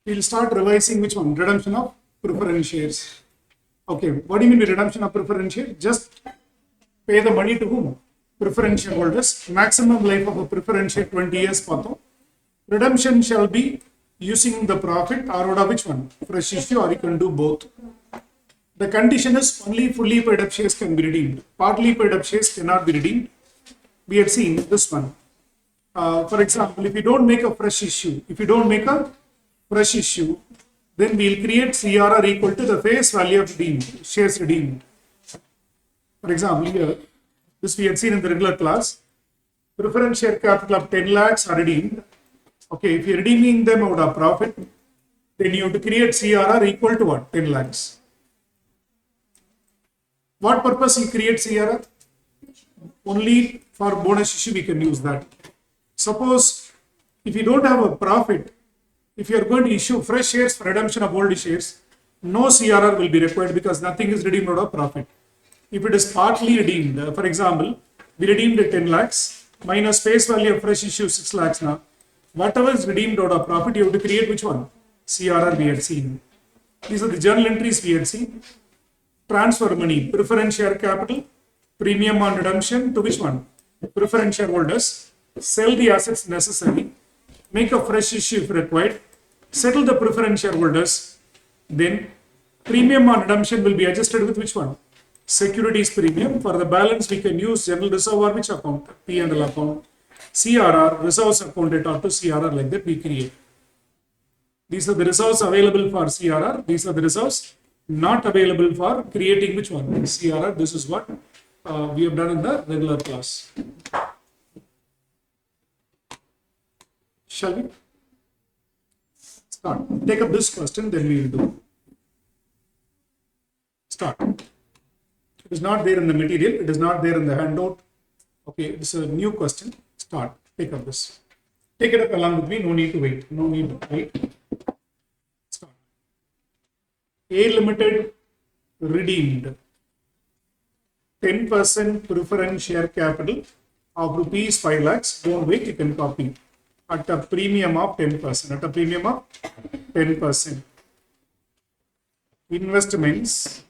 we'll start revising which one? Redemption of preference shares. Okay, what do you mean by redemption of preference shares? Just pay the money to whom? Preference shareholders. Maximum life of a preference share 20 years. Redemption shall be using the profit or which one? Fresh issue, or you can do both. The condition is only fully paid up shares can be redeemed. Partly paid up shares cannot be redeemed. We had seen this one. For example, if you don't make a fresh issue, then we'll create CRR equal to the face value of redeemed, shares redeemed. For example, here, this we had seen in the regular class. Preference share capital of 10 lakhs are redeemed. Okay, if you're redeeming them out of profit, then you have to create CRR equal to what? 10 lakhs. What purpose you create CRR? Only for bonus issue we can use that. Suppose if you don't have a profit, if you are going to issue fresh shares for redemption of old shares, no CRR will be required because nothing is redeemed out of profit. If it is partly redeemed, for example, we redeemed at 10 lakhs minus face value of fresh issue 6 lakhs now. Whatever is redeemed out of profit, you have to create which one? CRR we had seen. These are the journal entries we had seen. Transfer money, preference share capital, premium on redemption to which one? Preference shareholders. Sell the assets necessary, make a fresh issue if required, settle the preference shareholders, then premium on redemption will be adjusted with which one? Securities premium. For the balance we can use general reserve or which account? P&L account. CRR, reserves accounted or to CRR, like that we create. These are the reserves available for CRR. These are the reserves not available for creating which one? CRR. This is what we have done in the regular class. Shall we? Start. Take up this question, then we will do. Start. It is not there in the material. It is not there in the handout. Okay, this is a new question. Start. Take up this. Take it up along with me. No need to wait. No need to wait. Start. A Limited redeemed 10% preference share capital of rupees 5 lakhs. Don't wait. You can copy. At a premium of 10%. At a premium of 10%. Investments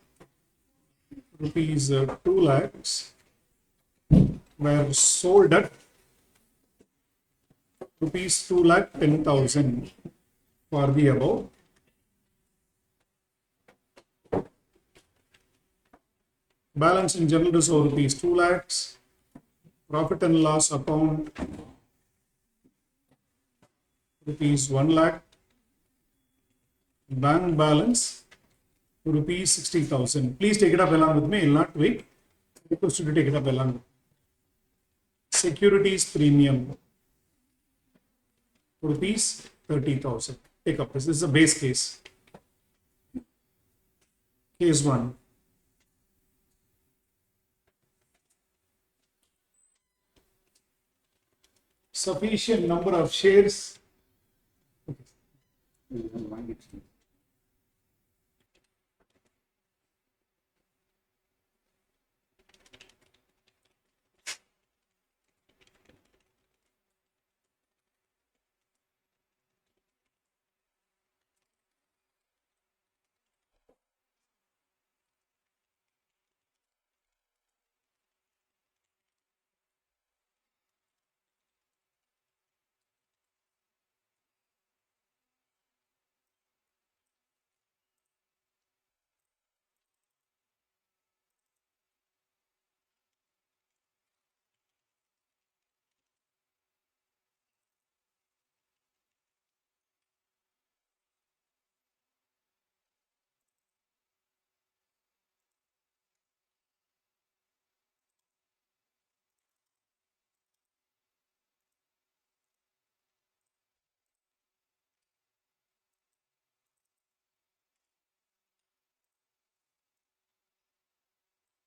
rupees 2 lakhs were sold at rupees 2 lakh 10,000 for the above. Balance in general reserve rupees 2 lakhs. Profit and loss account rupees 1 lakh. Bank balance rupees 60,000. Please take it up along with me. I will not wait. I request you to take it up along with me. Securities premium rupees 30,000. Take up this. This is a base case. Case 1. Sufficient number of shares.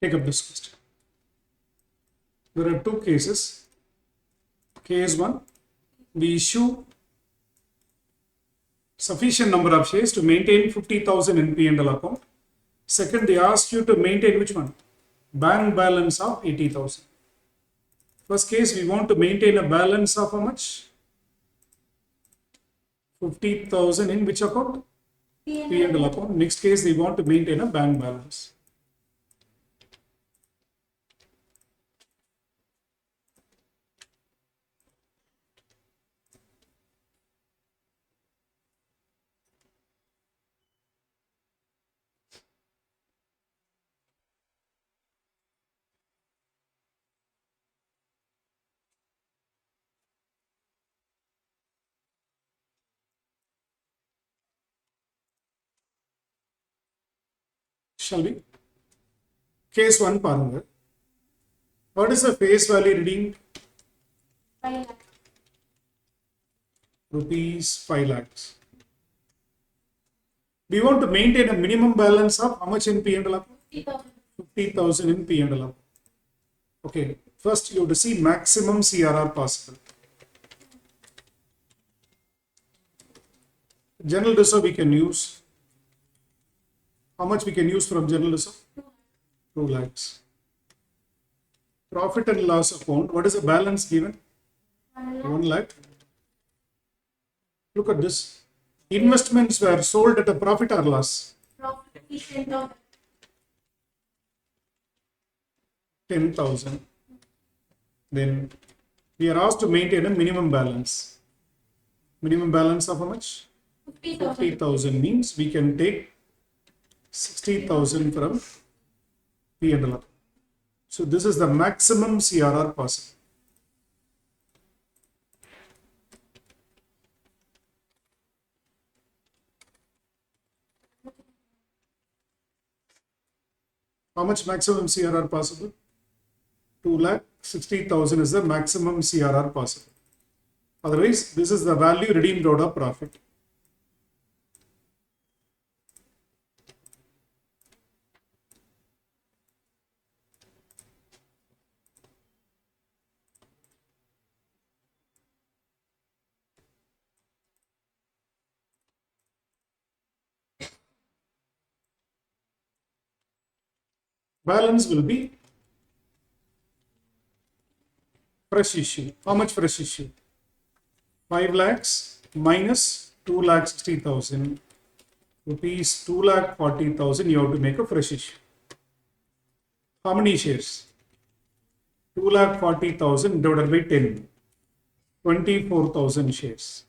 Take up this question. There are two cases. Case 1, we issue sufficient number of shares to maintain 50,000 in P&L account. Second, they ask you to maintain which one? Bank balance of 80,000. First case, we want to maintain a balance of how much? 50,000 in which account? P&L account. Next case, they want to maintain a bank balance. Shall we? Case 1 பாருங்க. What is the face value redeemed? 5 lakh. Rupees 5 lakhs. Do you want to maintain a minimum balance of how much in P&L account? 50,000. 50,000 in P&L account. Okay. First, you have to see maximum CRR possible. General reserve we can use. How much we can use from general reserve? 2 lakhs. Profit and loss account. What is the balance given? 1 lakh. Look at this. Investments were sold at a profit or loss? Profit is 10,000. 10,000. Then we are asked to maintain a minimum balance. Minimum balance of how much? 50,000. 50,000 means we can take 60,000 from P&L. So this is the maximum CRR possible. How much maximum CRR possible? 2,60,000 is the maximum CRR possible. Otherwise, this is the value redeemed out of profit. Balance will be fresh issue. How much fresh issue? 5 lakhs minus 2,60,000 rupees, 2,40,000. You have to make a fresh issue. How many shares? 2,40,000 divided by 10. 24,000 shares.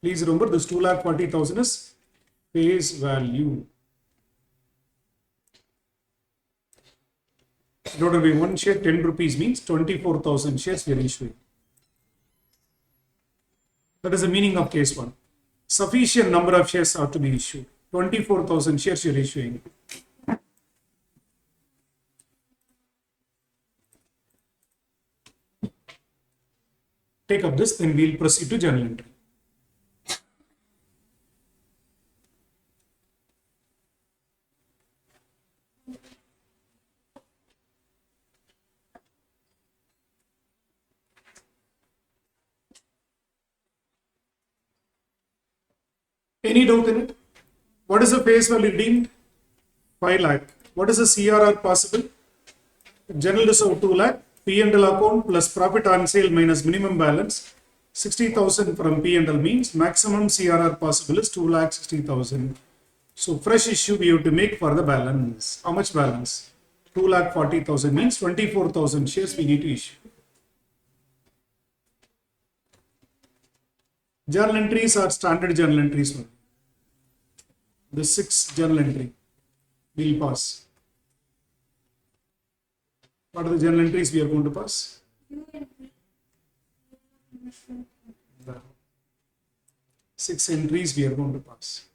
Please remember this 2,40,000 is face value. Divided by 1 share, 10 rupees means 24,000 shares we are issuing. That is the meaning of case 1. Sufficient number of shares are to be issued. 24,000 shares you are issuing. Take up this, then we will proceed to journal entry. Any doubt in it? What is the face value redeemed? 5 lakh. What is the CRR possible? General reserve 2 lakh. P&L account plus profit on sale minus minimum balance. 60,000 from P&L means maximum CRR possible is 2,60,000. So fresh issue we have to make for the balance. How much balance? 2,40,000 means 24,000 shares we need to issue. Journal entries are standard journal entries. The 6th journal entry will pass. What are the journal entries we are going to pass? The 6 entries we are going to pass.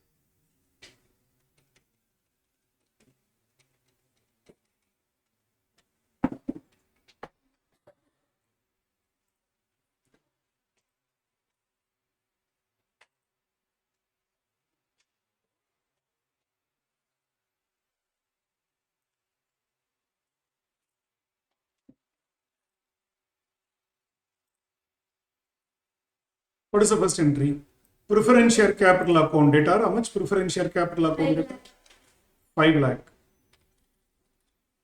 What is the first entry? Preference share capital account data. How much preference share capital account data? 5 lakh.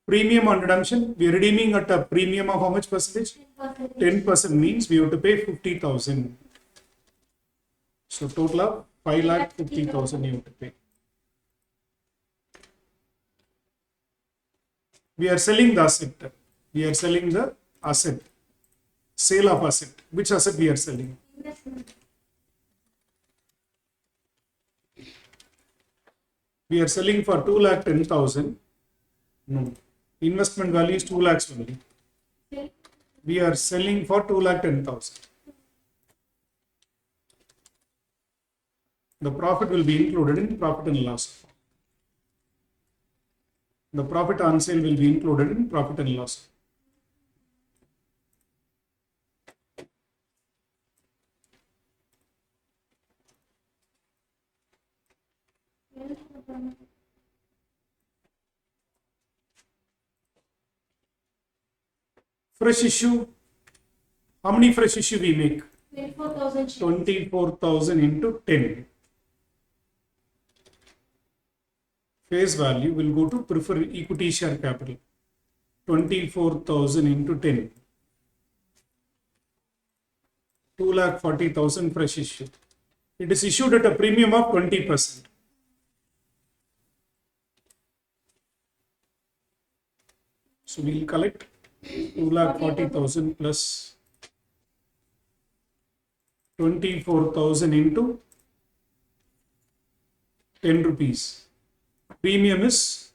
Premium on redemption, we are redeeming at a premium of how much percentage? 10% means we have to pay 50,000. So total of 5,50,000 you have to pay. We are selling the asset. We are selling the asset. Sale of asset. Which asset we are selling? Investment. We are selling for 2,10,000. No. Investment value is 2 lakhs only. Sale. We are selling for 2,10,000. The profit will be included in profit and loss. The profit on sale will be included in profit and loss. Fresh issue. How many fresh issue we make? 24,000 shares. 24,000 into 10. Face value will go to preferred equity share capital. 24,000 into 10. 2,40,000 fresh issue. It is issued at a premium of 20%. So we will collect 2,40,000 plus 24,000 into 10 rupees. Premium is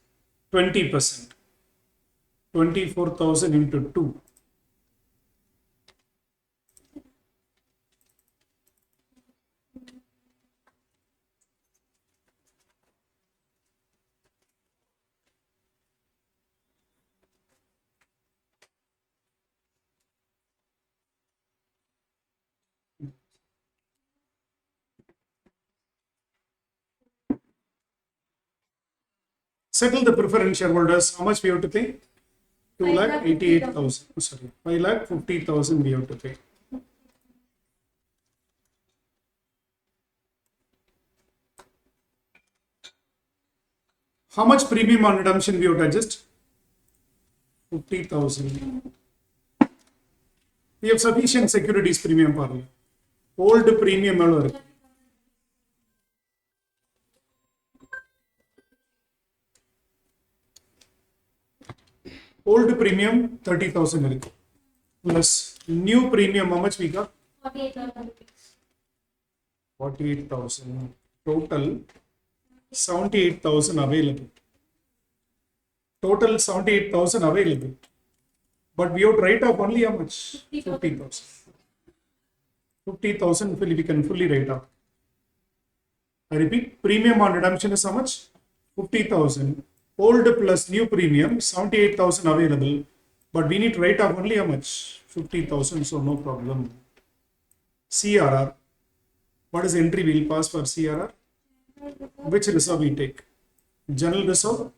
20%. 24,000 into 2. Settle the preference shareholders. How much we have to pay? 2,88,000. Sorry, 5,50,000 we have to pay. How much premium on redemption we have to adjust? 50,000. We have sufficient securities premium parallel. Old premium alone. Old premium 30,000 plus new premium how much we got? 48,000 rupees. 48,000. Total 78,000 available. Total 78,000 available. But we have to write off only how much? 50,000. 50,000 we can fully write off. I repeat, premium on redemption is how much? 50,000. Old plus new premium, 78,000 available. But we need to write off only how much? 50,000, so no problem. CRR. What is the entry we'll pass for CRR? Which reserve we take? General reserve?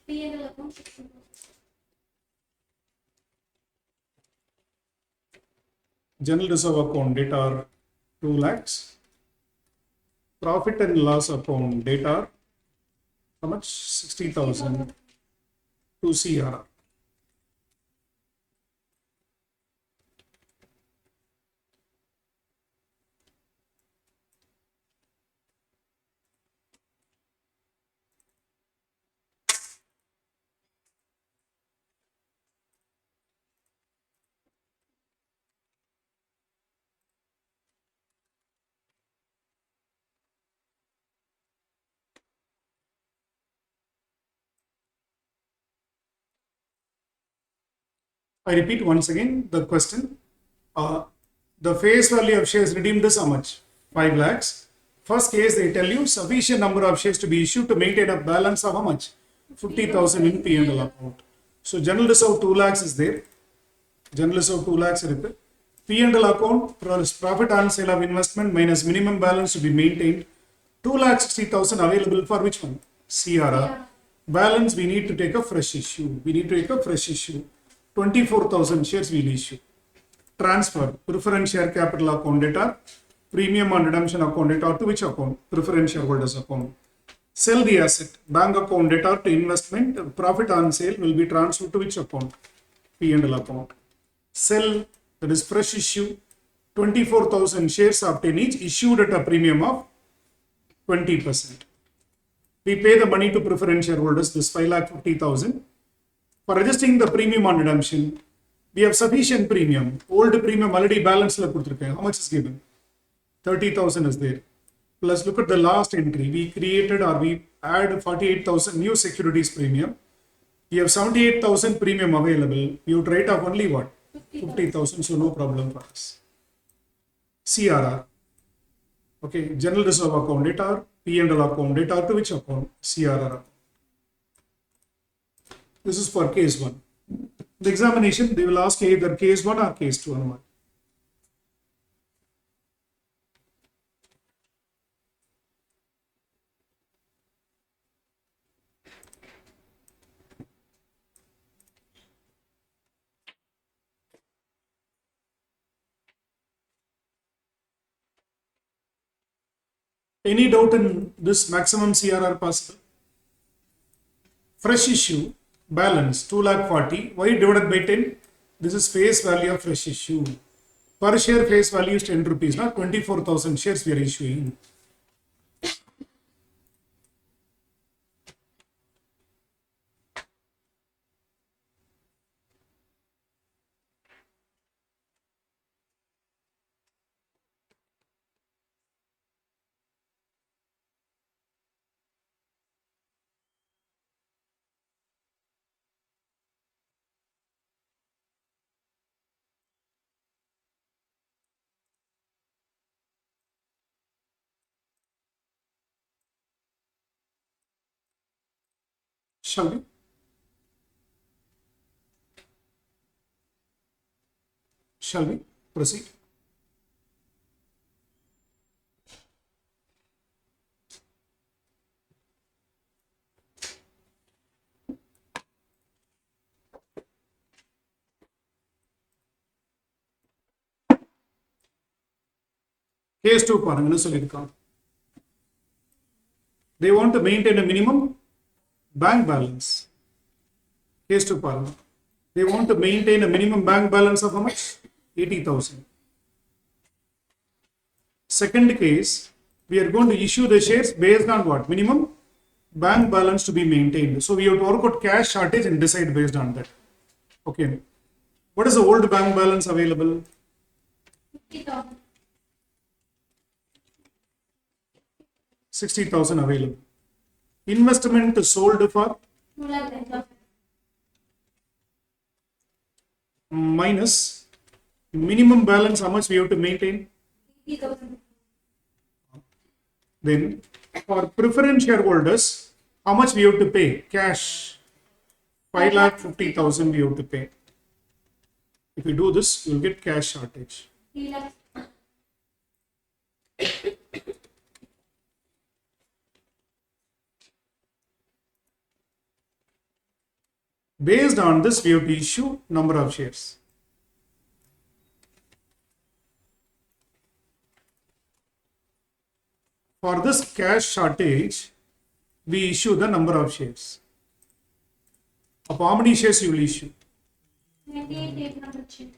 P&L account 60,000. General reserve account data are 2 lakhs. Profit and loss account data are how much? 60,000 to CRR. I repeat once again the question. The face value of shares redeemed is how much? 5 lakhs. First case they tell you sufficient number of shares to be issued to maintain a balance of how much? 50,000 in P&L account. So general reserve 2 lakhs is there. General reserve 2 lakhs is there. P&L account plus profit on sale of investment minus minimum balance to be maintained. 2,60,000 available for which one? CRR. Balance we need to take a fresh issue. We need to take a fresh issue. 24,000 shares we will issue. Transfer preference share capital account data, premium on redemption account data to which account? Preference shareholders account. Sell the asset, bank account debtor to investment, profit on sale will be transferred to which account? P&L account. Sell, that is fresh issue, 24,000 shares obtained each, issued at a premium of 20%. We pay the money to preference shareholders, this 5,50,000. For adjusting the premium on redemption, we have sufficient premium. Old premium already balanced. How much is given? 30,000 is there. Plus, look at the last entry. We created or we add 48,000 new securities premium. We have 78,000 premium available. You would write off only what? 50,000. So no problem for us. CRR. Okay. General reserve account debtor, P&L account debtor to which account? CRR account. This is for case 1. The examination, they will ask either case 1 or case 2. Any doubt in this maximum CRR possible? Fresh issue, balance 2,40,000. Why divided by 10? This is face value of fresh issue. Per share face value is 10 rupees, not 24,000 shares we are issuing. Shall we? Shall we proceed? Case 2 பாருங்க சொல்லிருக்காங்க. They want to maintain a minimum bank balance. Case 2 பாருங்க. They want to maintain a minimum bank balance of how much? 80,000. Second case, we are going to issue the shares based on what? Minimum bank balance to be maintained. So we have to work out cash shortage and decide based on that. Okay. What is the old bank balance available? 50,000. 60,000 available. Investment sold for 2,10,000. minus minimum balance, how much we have to maintain? 80,000. Then for preference shareholders, how much we have to pay? Cash. 5,50,000 we have to pay. If you do this, you will get cash shortage. 3 lakhs. Based on this, we have to issue number of shares. For this cash shortage, we issue the number of shares. Of how many shares you will issue? 28,800 shares.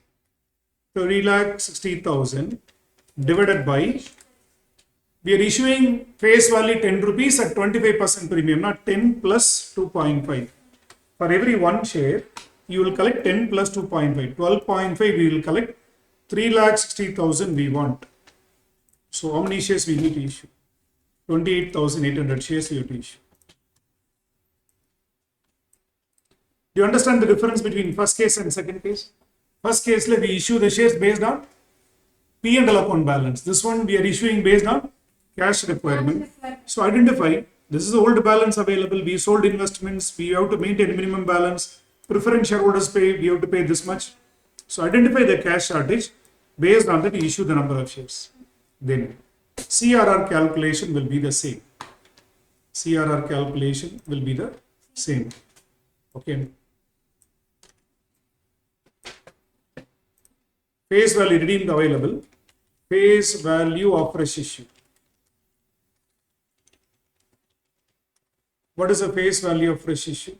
3,60,000 divided by, we are issuing face value 10 rupees at 25% premium, not 10 plus 2.5. For every 1 share, you will collect 10 plus 2.5. 12.5 we will collect. 3,60,000 we want. So how many shares we need to issue? 28,800 shares we have to issue. Do you understand the difference between first case and second case? First case, we issue the shares based on P&L account balance. This one we are issuing based on cash requirement. So identify, this is the old balance available. We sold investments. We have to maintain minimum balance. Preference shareholders pay. We have to pay this much. So identify the cash shortage. Based on that, we issue the number of shares. Then CRR calculation will be the same. CRR calculation will be the same. Okay. Face value redeemed available. Face value of fresh issue. What is the face value of fresh issue?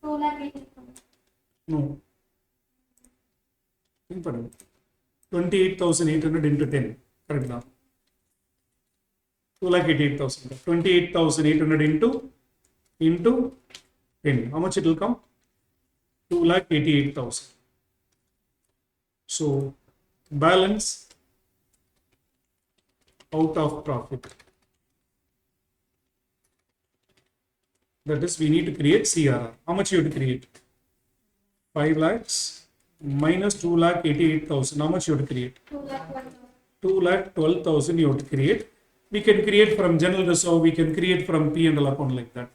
2,80,000. No. Think பண்ணுங்க. 28,800 into 10. Correct now. 2,88,000. 28,800 into 10. How much it will come? 2,88,000. So balance out of profit. That is, we need to create CRR. How much you have to create? 5 lakhs minus 2,88,000. How much you have to create? 2,12,000. 2,12,000 you have to create. We can create from general reserve, we can create from P&L account like that.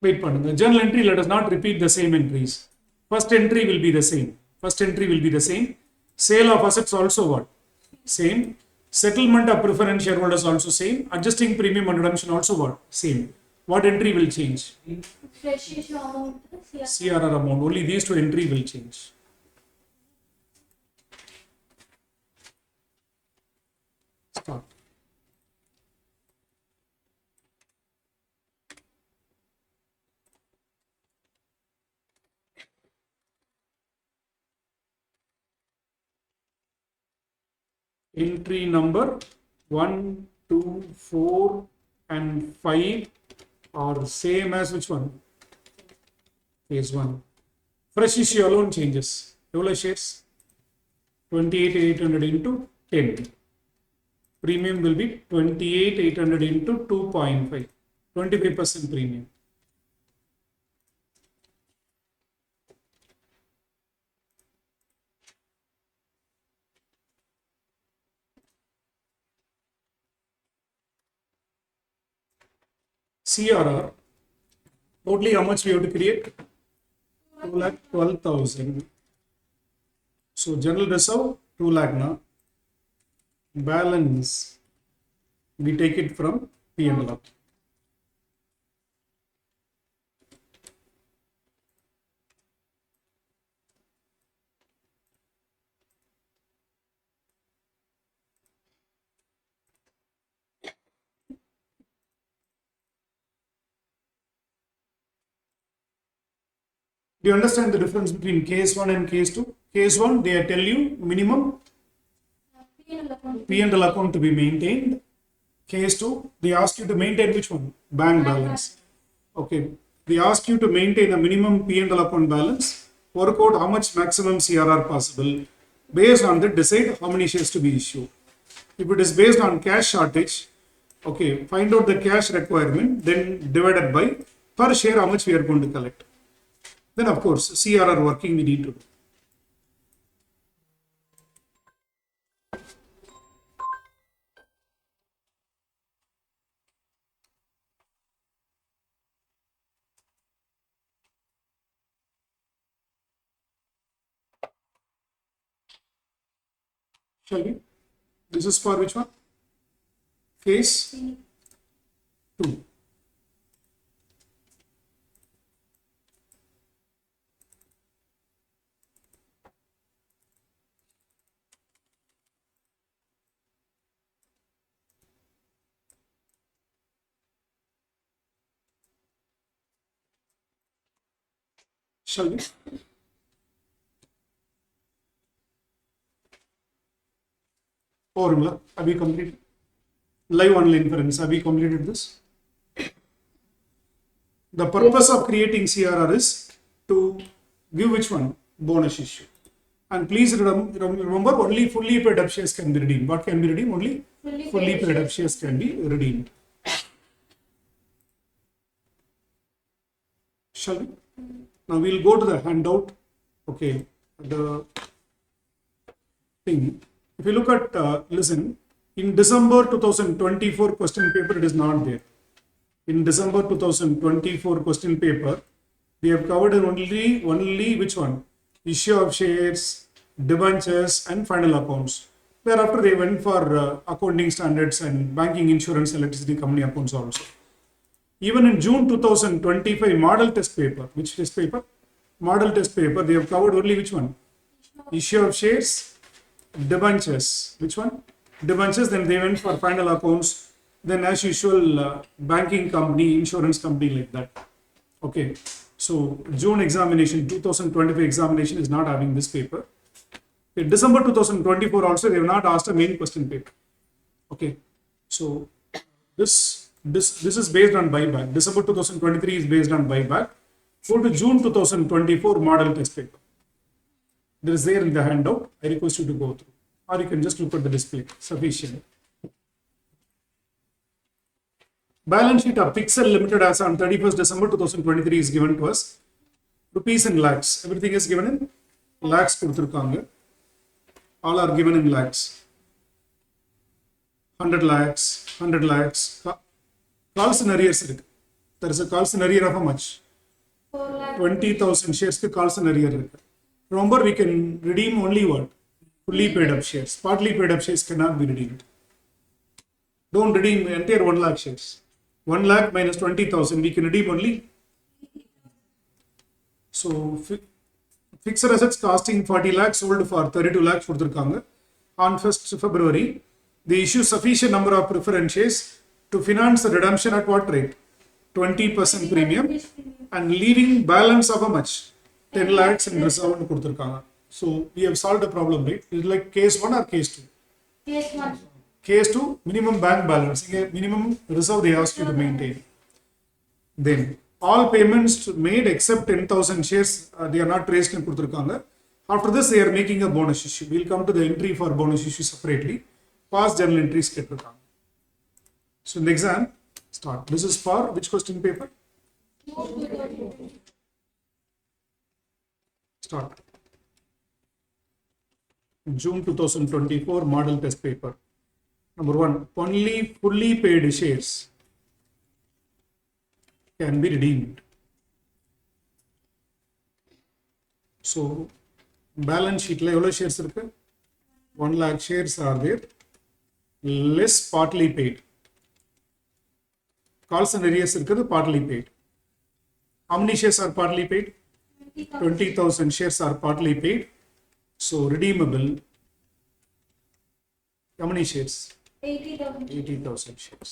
Wait, பண்ணுங்க. Journal entry, let us not repeat the same entries. First entry will be the same. First entry will be the same. Sale of assets also what? Same. Settlement of preference shareholders also same. Adjusting premium and redemption also what? Same. What entry will change? Fresh issue amount. CRR amount. Only these two entry will change. Start. Entry number 1, 2, 4 and 5 are same as which one? Phase 1. Fresh issue alone changes. Evola shares? 28,800 into 10. Premium will be 28,800 into 2.5. 25% premium. CRR, totally how much we have to create? 2,12,000. So general reserve 2 lakh now. Balance we take it from P&L account. Do you understand the difference between case 1 and case 2? Case 1, they tell you minimum P&L account. P&L account to be maintained. Case 2, they ask you to maintain which one? Bank balance. Okay, they ask you to maintain a minimum P&L account balance. Work out how much maximum CRR possible. Based on that, decide how many shares to be issued. If it is based on cash shortage, okay, find out the cash requirement, then divided by per share how much we are going to collect. Then of course, CRR working we need to do. Shall we? This is for which one? Case 2. Shall we? Formula, have we completed? Live online inference, have we completed this? The purpose of creating CRR is to give which one? Bonus issue. And please remember, only fully paid up shares can be redeemed. What can be redeemed? Only fully paid up shares can be redeemed. Shall we? Now we'll go to the handout. Okay, the thing. If you look at, listen, in December 2024 question paper, it is not there. In December 2024 question paper, we have covered only which one? Issue of shares, debentures and final accounts. Thereafter, they went for accounting standards and banking, insurance, electricity company accounts also. Even in June 2025 model test paper, which test paper? Model test paper, they have covered only which one? Issue of shares, debentures. Which one? Debentures. Then they went for final accounts. Then as usual, banking company, insurance company like that. Okay. So June examination, 2025 examination is not having this paper. In December 2024 also they have not asked a main question paper. Okay. So this is based on buyback. December 2023 is based on buyback. Go to June 2024 model test paper. There is there in the handout. I request you to go through, or you can just look at the display. Sufficient. Balance sheet of Pixel Limited as on 31st December 2023 is given to us. Rupees in lakhs. Everything is given in lakhs. All are given in lakhs. 100 lakhs, 100 lakhs. Calls in arrears. There is a calls in arrear of how much? 4 lakh. 20,000 shares ke calls in arrear. Remember, we can redeem only what? Fully paid up shares. Partly paid up shares cannot be redeemed. Don't redeem entire 1 lakh shares. 1 lakh minus 20,000, we can redeem only. So, fixed assets costing 40 lakhs sold for 32 lakhs கொடுத்திருக்காங்க. On 1st February, they issue sufficient number of preference shares to finance the redemption at what rate? 20% premium and leaving balance of how much? 10 lakhs in reserve கொடுத்திருக்காங்க. So, we have solved the problem, right? Is it like case 1 or case 2? Case 1. Case 2, minimum bank balance. Minimum reserve they ask you to maintain. Then, all payments made except 10,000 shares, they are not traced in கொடுத்திருக்காங்க. After this, they are making a bonus issue. We'll come to the entry for bonus issue separately. Past journal entries கேட்டிருக்காங்க. So, in the exam, start. This is for which question paper? Start. June 2024 model test paper. Number 1, only fully paid shares can be redeemed. So, balance sheet la evlo shares irukku? 1 lakh shares are there, less partly paid. Calls and arrears irukku partly paid. How many shares are partly paid? 20,000 shares are partly paid. So, redeemable. How many shares? 80,000. 80,000 shares.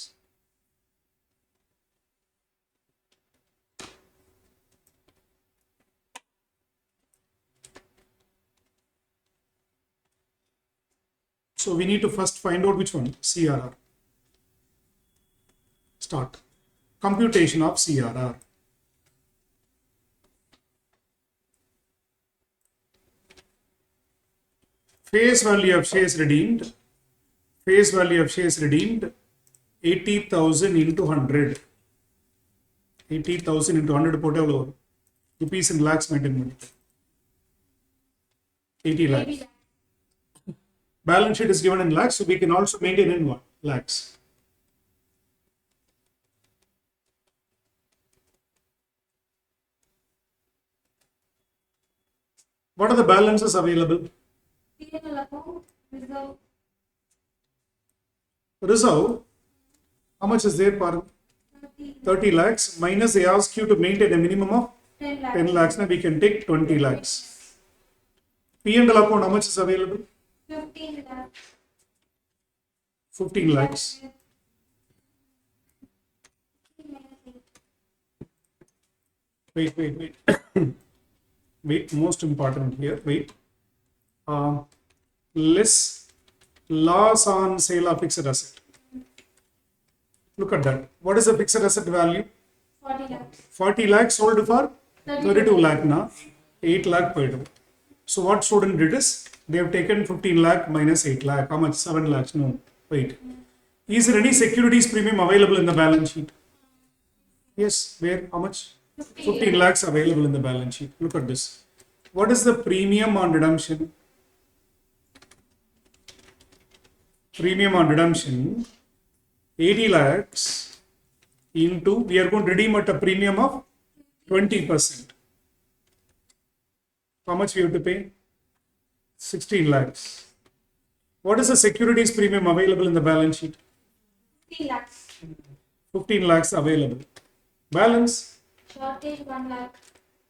So we need to first find out which one? CRR. Start. Computation of CRR. Face value of shares redeemed. Face value of shares redeemed 80,000 into 100. 80,000 into 100 போட்டு எவ்வளவு வரும்? Rupees in lakhs maintain பண்ணிட்டு. 80 lakhs. Balance sheet is given in lakhs, so we can also maintain in what? Lakhs. What are the balances available? P&L account, reserve, Reserve, how much is there per 30 lakhs minus they ask you to maintain a minimum of 10 lakhs. 10 lakhs. Now we can take 20 lakhs. P&L account, how much is available? 15 lakhs. 15 lakhs. Wait. Wait, most important here. Wait. Less loss on sale of fixed asset. Look at that. What is the fixed asset value? 40 lakhs. 40 lakhs sold for 32 lakh na 8 lakh per day. So what student did is they have taken 15 lakh minus 8 lakh. How much? 7 lakhs. No. Wait. Is there any securities premium available in the balance sheet? Yes. Where? How much? 15 lakhs available in the balance sheet. Look at this. What is the premium on redemption? Premium on redemption 80 lakhs into, we are going to redeem at a premium of 20%. How much we have to pay? 16 lakhs. What is the securities premium available in the balance sheet? 15 lakhs. 15 lakhs available. Balance Shortage 1 lakh.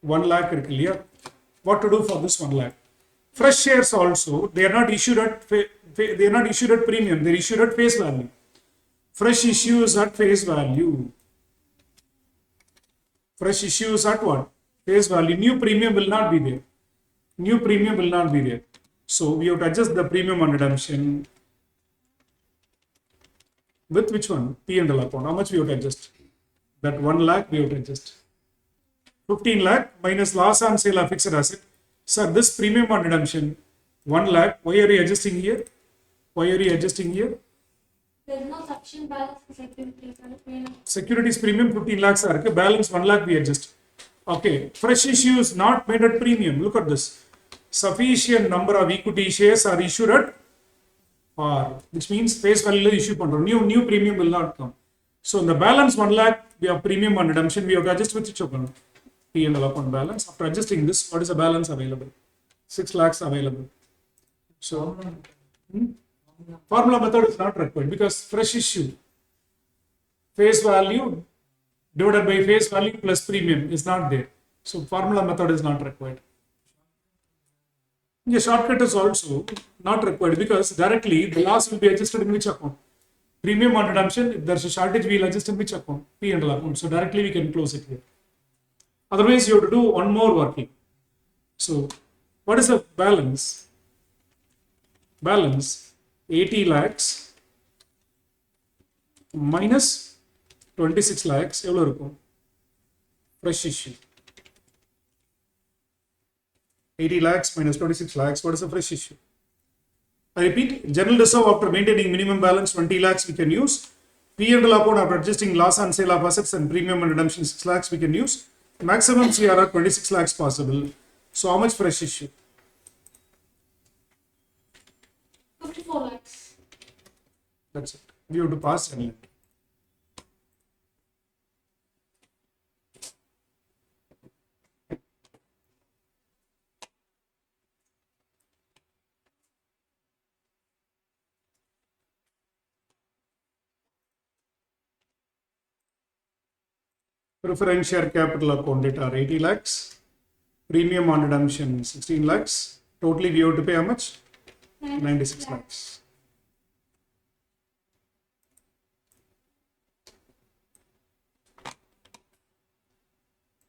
1 lakh இருக்கு இல்லையா? What to do for this 1 lakh? Fresh shares also, they are not issued at they are not issued at premium, they are issued at face value. Fresh issues at face value. Fresh issues at what? Face value. New premium will not be there. New premium will not be there. So we have to adjust the premium on redemption. With which one? P&L account. How much we have to adjust? That 1 lakh we have to adjust. 15 lakh minus loss on sale of fixed asset. Sir, this premium on redemption, 1 lakh. Why are you adjusting here? Why are you adjusting here? There is no sufficient balance for securities. Securities premium 15 lakhs are okay. Balance 1 lakh we adjust. Okay. Fresh issues not made at premium. Look at this. Sufficient number of equity shares are issued at par, which means face value issue pandrom. New premium will not come. So in the balance 1 lakh we have premium on redemption. We have to adjust with which account? P&L account balance. After adjusting this, what is the balance available? 6 lakhs available. So formula method is not required because fresh issue face value divided by face value plus premium is not there. So formula method is not required. The shortcut is also not required because directly the loss will be adjusted in which account? Premium on redemption. If there's a shortage, we will adjust in which account? P&L account. So directly we can close it here. Otherwise, you have to do one more working. So what is the balance? Balance 80 lakhs minus 26 lakhs. எவ்வளவு இருக்கும்? Fresh issue. 80 lakhs minus 26 lakhs. What is the fresh issue? I repeat, general reserve after maintaining minimum balance 20 lakhs we can use. P&L account after adjusting loss on sale of assets and premium and redemption 6 lakhs we can use. Maximum CRR 26 lakhs possible. So how much fresh issue? 54 lakhs. That's it. We have to pass and let. Preference share capital account data are 80 lakhs. Premium on redemption 16 lakhs. Totally we have to pay how much? 96 lakhs.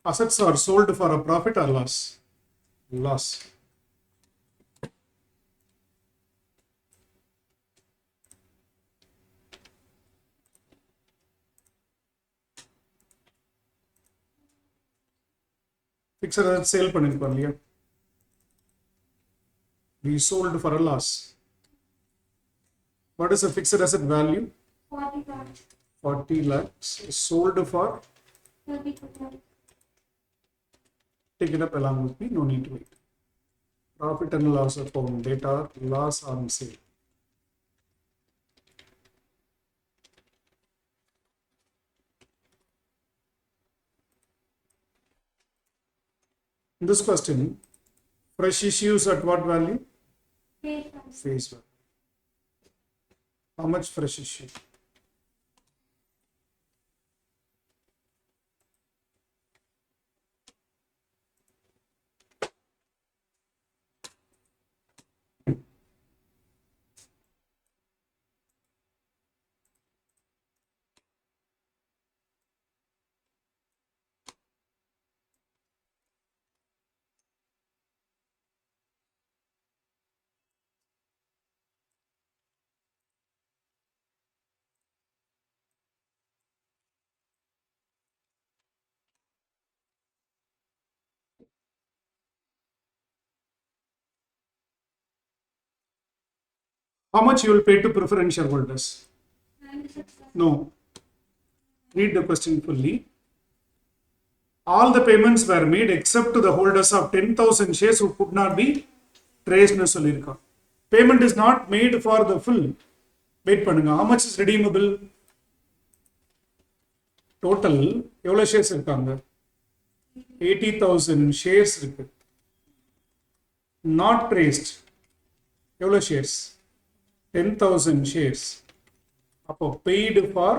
Assets are sold for a profit or loss? Loss. Fixed asset sale பண்ணிருக்கோம் இல்லையா? We sold for a loss. What is the fixed asset value? 40 lakhs. 40 lakhs. Sold for? 32 lakhs. Take it up along with me, no need to wait. Profit and loss account data, loss on sale. In this question, fresh issues at what value? Face value. How much fresh issue? How much you will pay to preference shareholders? 96 lakhs. No. Read the question fully. All the payments were made except to the holders of 10,000 shares who could not be traced னு சொல்லிருக்கோம். Payment is not made for the full. Wait பண்ணுங்க. How much is redeemable? Total எவ்வளவு shares இருக்காங்க? 80,000 shares இருக்கு. Not traced. எவ்வளவு shares? 10,000 shares. அப்போ paid for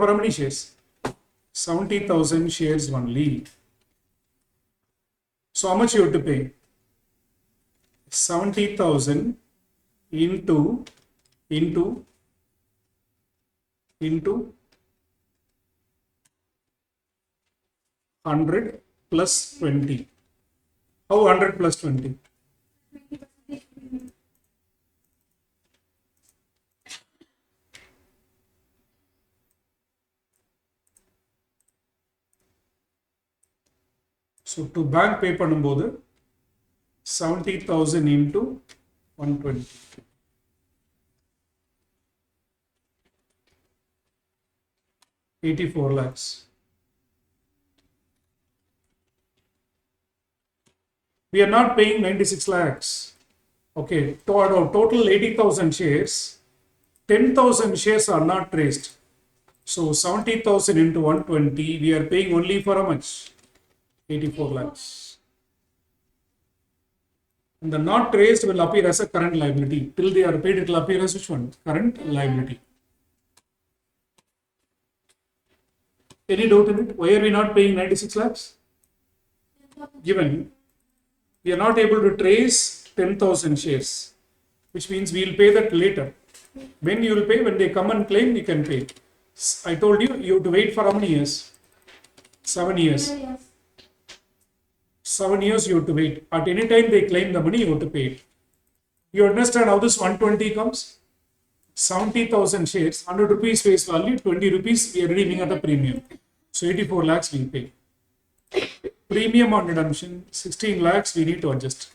how many shares? 70,000 shares only. So how much you have to pay? 70,000 into 100 plus 20. How 100 plus 20? 20%. So to bank pay பண்ணும்போது 70,000 into 120. 84 lakhs. We are not paying 96 lakhs. Okay, total 80,000 shares. 10,000 shares are not traced. So 70,000 into 120, we are paying only for how much? 84 lakhs. And the not traced will appear as a current liability. Till they are paid, it will appear as which one? Current liability. Any doubt in it? Why are we not paying 96 lakhs? Given we are not able to trace 10,000 shares, which means we will pay that later. When you will pay? When they come and claim, you can pay. I told you, you have to wait for how many years? 7 years. Yes. 7 years you have to wait. At any time they claim the money, you have to pay it. You understand how this 120 comes? 70,000 shares, 100 rupees face value, 20 rupees we are redeeming at a premium. So 84 lakhs we pay. Premium on redemption, 16 lakhs we need to adjust.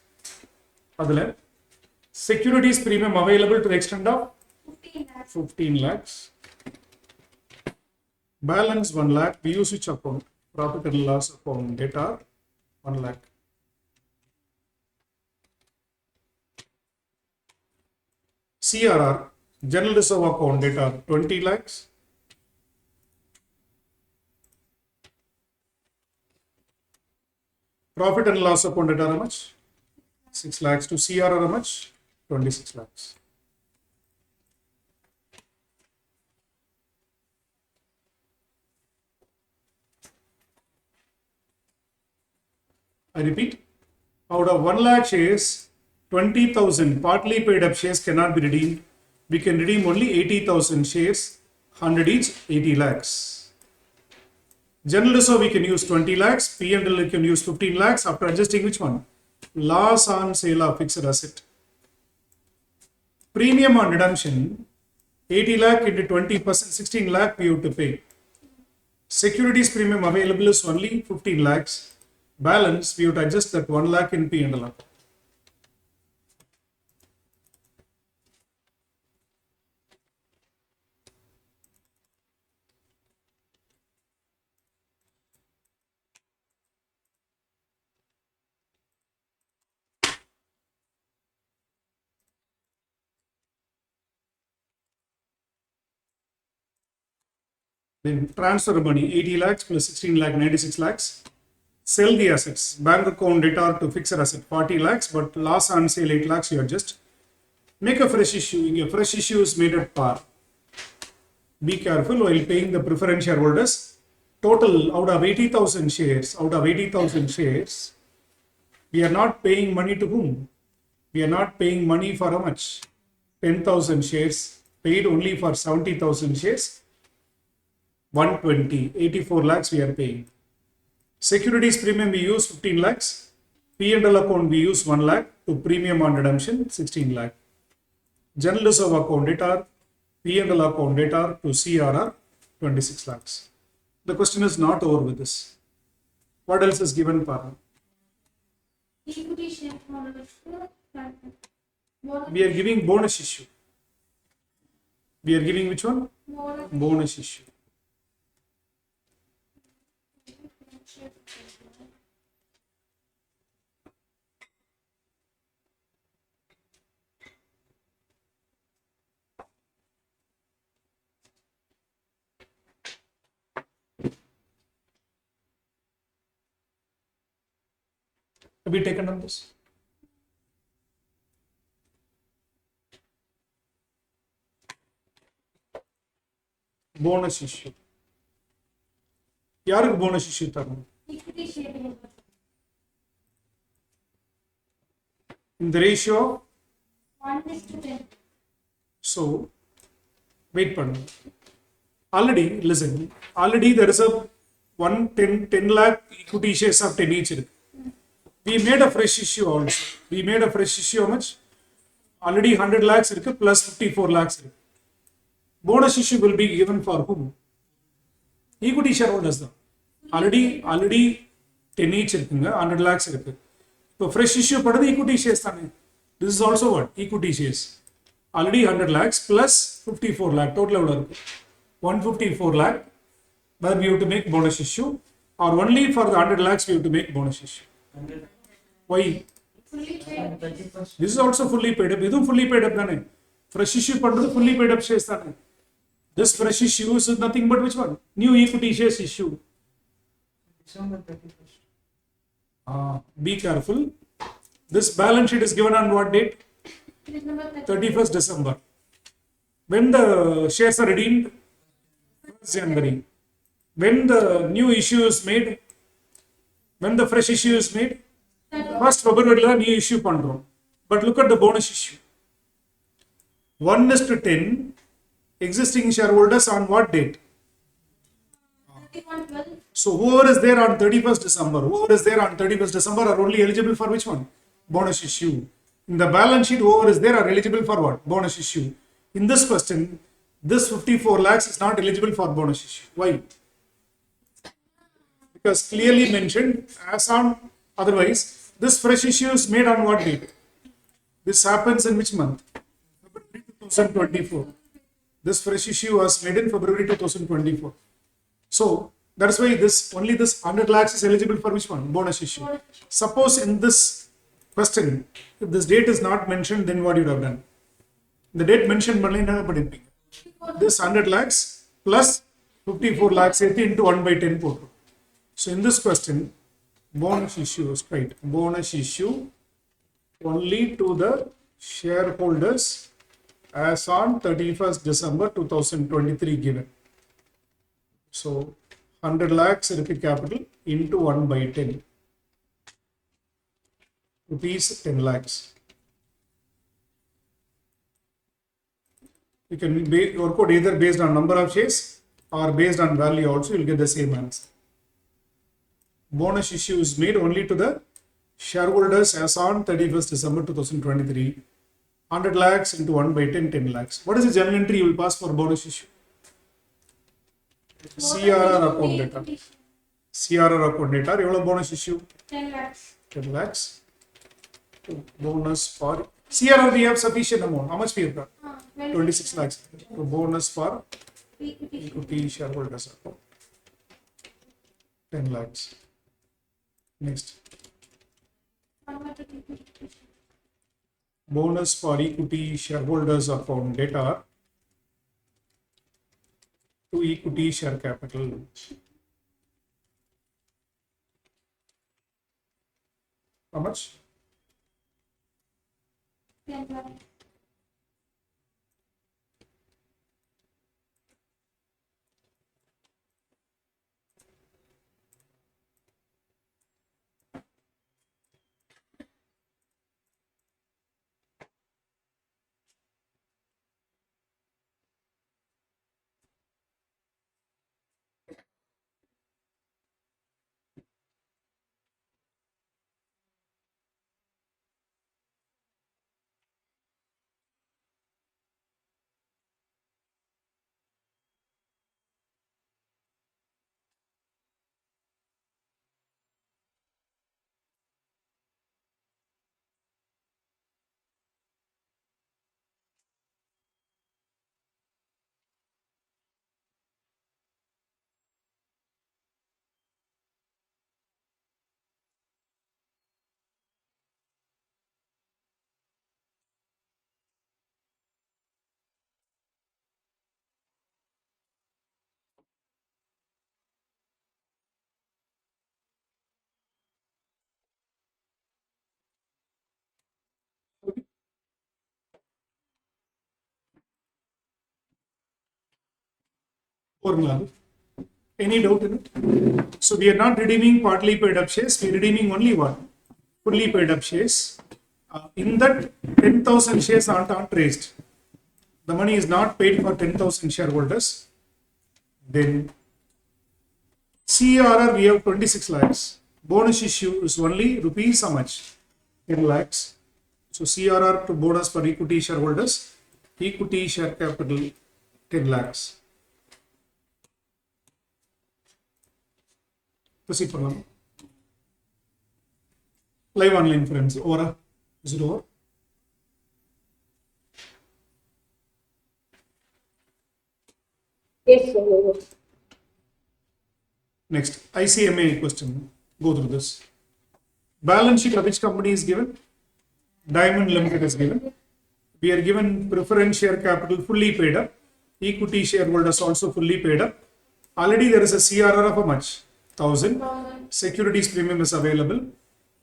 Adala, securities premium available to the extent of 15 lakhs. 15 lakhs. Balance 1 lakh, we use which account? Profit and loss account, data 1 lakh. CRR, general reserve account, data 20 lakhs. Profit and loss account, data how much? 6 lakhs. To CRR how much? 26 lakhs. I repeat, out of 1 lakh shares, 20,000 partly paid up shares cannot be redeemed. We can redeem only 80,000 shares, 100 each, 80 lakhs. General reserve we can use 20 lakhs, P&L we can use 15 lakhs after adjusting which one? Loss on sale of fixed asset. Premium on redemption, 80 lakh into 20%, 16 lakh we have to pay. Securities premium available is only 15 lakhs. Balance, we have to adjust that 1 lakh in P&L account. Then transfer money, 80 lakhs plus 16 lakh, 96 lakhs. Sell the assets, bank account debtor to fixed asset 40 lakhs, but loss on sale 8 lakhs, you adjust. Make a fresh issue. A fresh issue is made at par. Be careful while paying the preference shareholders. Total out of 80,000 shares, we are not paying money to whom? We are not paying money for how much? 10,000 shares, paid only for 70,000 shares. 120, 84 lakhs we are paying. Securities premium we use 15 lakhs. P&L account we use 1 lakh to premium on redemption 16 lakh. General reserve account debtor, P&L account debtor to CRR 26 lakhs. The question is not over with this. What else is given, Parna? Equity share model. We are giving bonus issue. We are giving which one? Bonus issue. Have you taken on this? Bonus issue. யாருக்கு bonus issue தரணும்? Equity share model. in the ratio of, 1:10. so wait பண்ணுங்க. Already, listen, already there is a 10 lakh equity shares of 10 each. We made a fresh issue also. We made a fresh issue how much? Already 100 lakhs plus 54 lakhs. Bonus issue will be given for whom? Equity shareholders. Already 10 each 100 lakhs. So fresh issue padadu equity shares. This is also what? Equity shares. Already 100 lakhs plus 54 lakh. Total 154 lakh. But we have to make bonus issue. Or only for the 100 lakhs we have to make bonus issue. Why? Fully paid. This is also fully paid up. This is fully paid up. Fresh issue padadu fully paid up shares. This fresh issue is nothing but which one? New equity shares issue. December 31st. Be careful. This balance sheet is given on what date? December 31st December. When the shares are redeemed? 1st January. When the new issue is made? When the fresh issue is made? 1st February la new issue pandrom. But look at the bonus issue. 1:10 existing shareholders on what date? 31/12. So whoever is there on 31st December, whoever is there on 31st December are only eligible for which one? Bonus issue. In the balance sheet, whoever is there are eligible for what? Bonus issue. In this question, this 54 lakhs is not eligible for bonus issue. Why? Because clearly mentioned as on, otherwise, this fresh issue is made on what date? This happens in which month? February 2024. This fresh issue was made in February 2024. So that's why this only this 100 lakhs is eligible for which one? Bonus issue. Suppose in this question, if this date is not mentioned, then what you would have done? The date mentioned, this 100 lakhs plus 54 lakhs into 1/10 portfolio. So in this question, bonus issue is right. Bonus issue only to the shareholders as on 31st December 2023 given. So 100 lakhs capital into 1/10. Rupees 10 lakhs. You can work out either based on number of shares or based on value also, you'll get the same answer. Bonus issue is made only to the shareholders as on 31st December 2023. 100 lakhs into 1/10, 10 lakhs. What is the journal entry you will pass for bonus issue? CRR account data. CRR account data. Evola bonus issue? 10 lakhs. 10 lakhs. Bonus for CRR we have sufficient amount. How much we have got? 26 lakhs. So bonus for equity shareholders account. 10 lakhs. Next. Bonus for equity shareholders account data to equity share capital. How much? 10 lakhs. Any doubt in it? So we are not redeeming partly paid up shares, we are redeeming only what? Fully paid up shares. In that 10,000 shares aren't raised. The money is not paid for 10,000 shareholders. Then CRR we have 26 lakhs. Bonus issue is only rupees how much? 10 lakhs. So CRR to bonus for equity shareholders, equity share capital 10 lakhs. Proceed for now. Live online friends. Over. Is it over? Yes, sir. Next, ICMA question. Go through this. Balance sheet of which company is given? Diamond Limited is given. We are given preference share capital fully paid up. Equity shareholders also fully paid up. Already there is a CRR of how much? 1,000. Securities premium is available.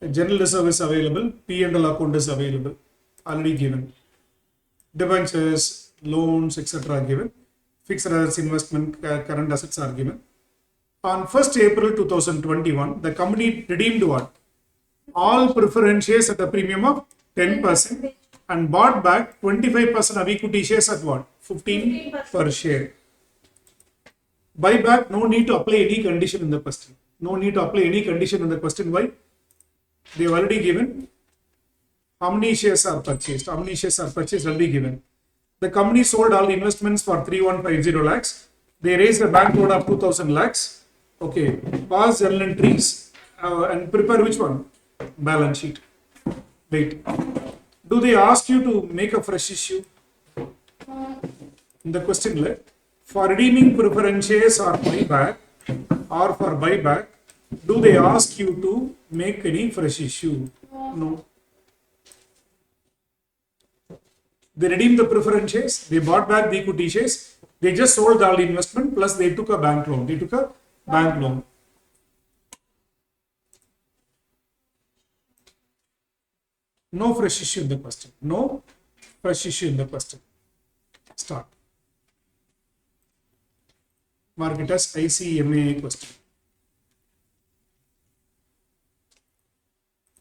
A general reserve is available. P&L account is available. Already given. Debentures, loans, etc. are given. Fixed assets, investment, current assets are given. On 1st April 2021, the company redeemed what? All preference shares at a premium of 10% and bought back 25% of equity shares at what? 15 per share. Buyback, no need to apply any condition in the question. No need to apply any condition in the question. Why? They have already given how many shares are purchased. How many shares are purchased already given. The company sold all the investments for 3150 lakhs. They raised a bank loan of 2000 lakhs. Okay. Pause journal entries and prepare which one? Balance sheet. Wait. Do they ask you to make a fresh issue? In the question left. For redeeming preference shares or buyback, do they ask you to make any fresh issue? No. They redeemed the preference shares, they bought back the equity shares, they just sold all the investment plus they took a bank loan. No fresh issue in the question. No fresh issue in the question. Start. Mark it as ICMA question.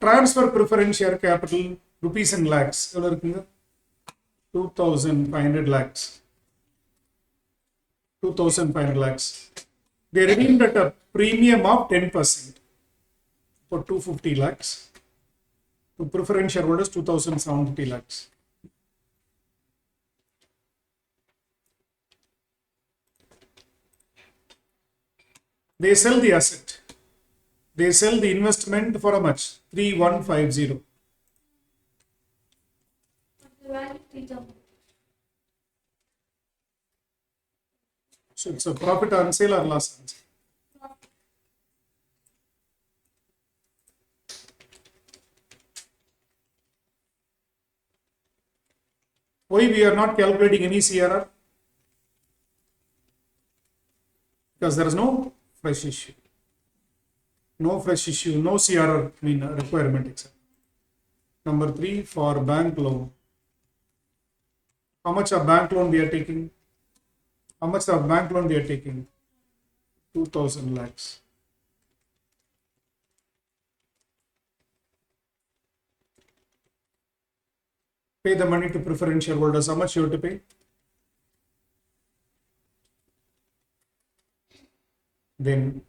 Transfer preference share capital rupees in lakhs. 2,500 lakhs. 2,500 lakhs. They redeemed at a premium of 10% for 250 lakhs. To preference shareholders, 2,750 lakhs. They sell the asset. They sell the investment for how much? 3,150. So it's a profit on sale or loss on sale? Why we are not calculating any CRR? Because there is no fresh issue. No fresh issue, no CRR requirement, etc. Number 3, for bank loan. How much of bank loan we are taking? How much of bank loan we are taking? 2,000 lakhs. Pay the money to preference shareholders. How much you have to pay? Then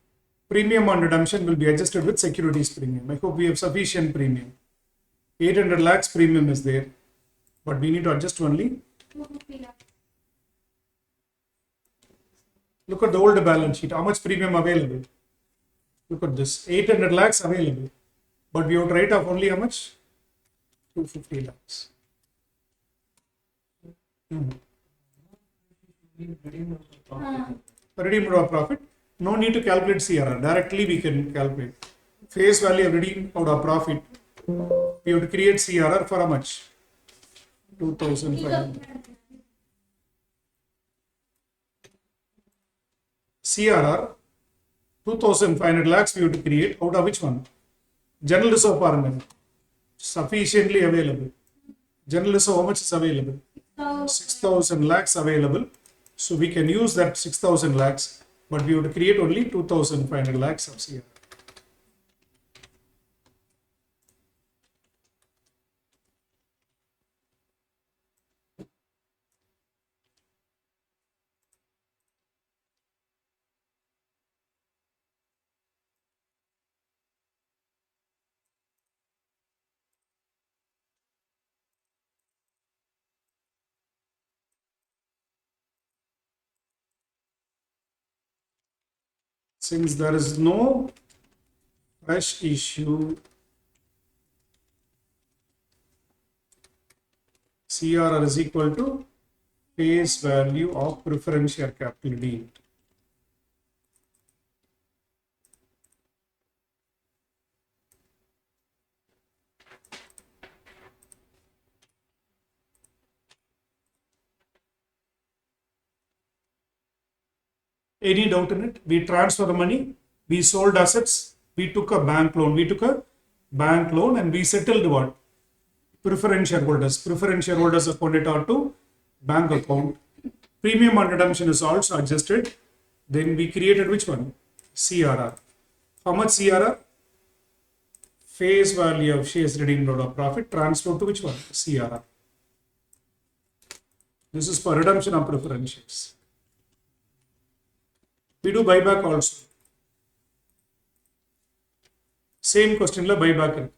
premium on redemption will be adjusted with securities premium. I hope we have sufficient premium. 800 lakhs premium is there, but we need to adjust only. Look at the old balance sheet. How much premium available? Look at this. 800 lakhs available, but we have to write off only how much? 250 lakhs. Redeemed out of profit. No need to calculate CRR. Directly we can calculate. Face value of redeemed out of profit. We have to create CRR for how much? 2,500. CRR 2,500 lakhs we have to create. Out of which one? General reserve parliament. Sufficiently available. General reserve, how much is available? 6,000 lakhs available. So we can use that 6,000 lakhs, but we have to create only 2,500 lakhs of CRR. Since there is no fresh issue, CRR is equal to face value of preference share capital deemed. Any doubt in it? We transfer the money, we sold assets, we took a bank loan. We took a bank loan and we settled what? Preference shareholders. Preference shareholders accounted out to bank account. Premium on redemption is also adjusted. Then we created which one? CRR. How much CRR? Face value of shares redeemed out of profit transferred to which one? CRR. This is for redemption of preference shares. We do buyback also. Same question la buyback irukku.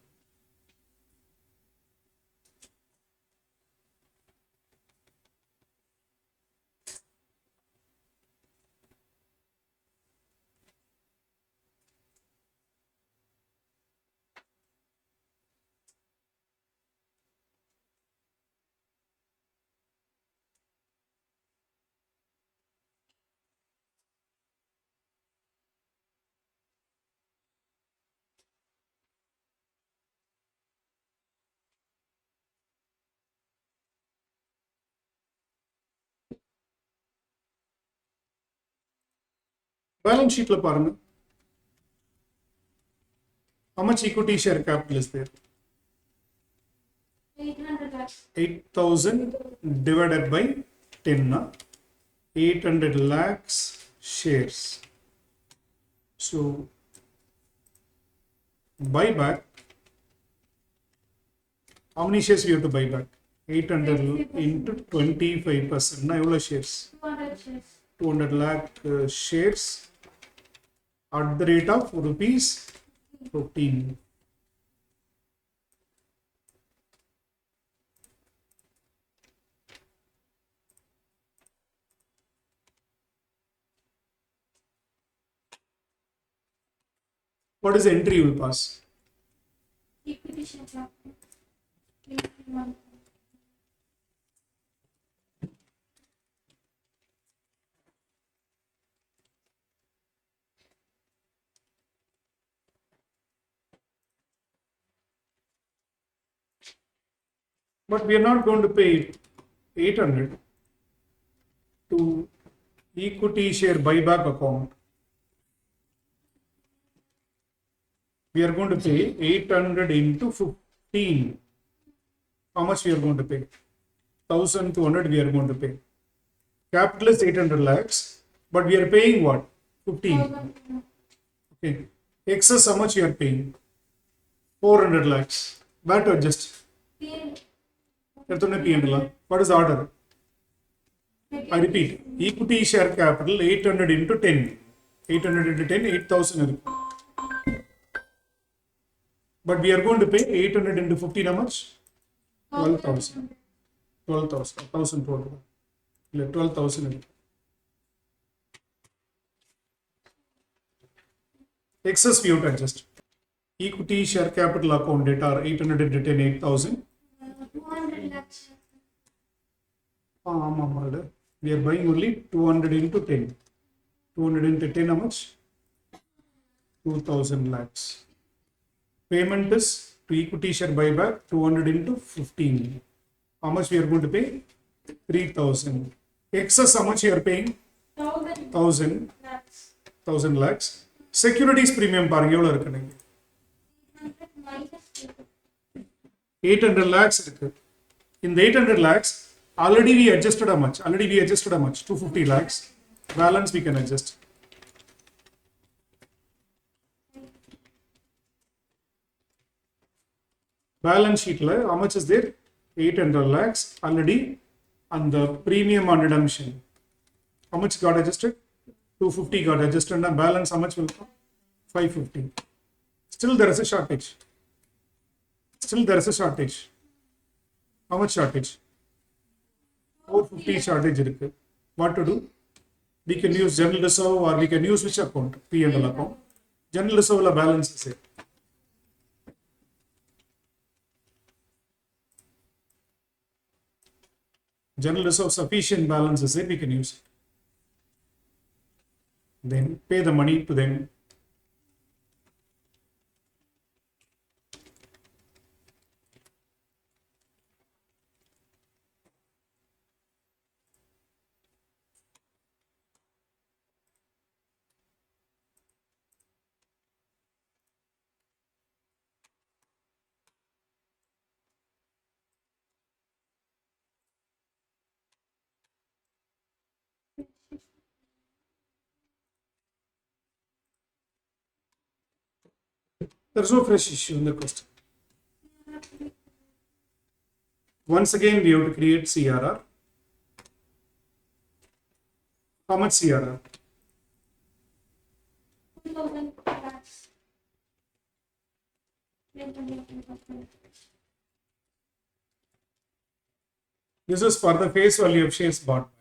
Balance sheet la parunga. How much equity share capital is there? 800 lakhs. 8,000 divided by 10 na? 800 lakhs shares. So buyback, how many shares we have to buy back? 800 into 25%. Na evlo shares? 200 shares. 200 lakh shares at the rate of rupees 15. What is the entry you will pass? Equity share capital. 81. But we are not going to pay 800 to equity share buyback account. We are going to pay 800 into 15. How much we are going to pay? 1,200 we are going to pay. Capital is 800 lakhs, but we are paying what? 15. Okay. Excess, how much you are paying? 400 lakhs. Where to adjust? What is the order? I repeat. Equity share capital 800 into 10. 800 into 10, 8,000. But we are going to pay 800 into 15 how much? 12,000. 12,000. 1,012. 12,000. Excess we have to adjust. Equity share capital account data are 800 into 10, 8,000. 200 lakhs. We are buying only 200 into 10. 200 into 10 how much? 2,000 lakhs. Payment is to equity share buyback 200 into 15. How much we are going to pay? 3,000. Excess how much you are paying? 1,000 lakhs. 1,000 lakhs. Securities premium பாருங்க எவ்வளவு இருக்கு நீங்க? 800 minus 800 lakhs இருக்கு. In the 800 lakhs, already we adjusted how much? 250 lakhs. Balance we can adjust. Balance sheet la how much is there? 800 lakhs already, and the premium on redemption. How much got adjusted? 250 got adjusted, and balance how much will come? 550. Still there is a shortage. How much shortage? 450 shortage irukku. What to do? We can use general reserve or we can use which account? P&L account. General reserve la balance is it. General reserve sufficient balance is it, we can use it. Then pay the money to them. There's no fresh issue in the question. Once again, we have to create CRR. How much CRR? 2,000 lakhs. This is for the face value of shares bought back.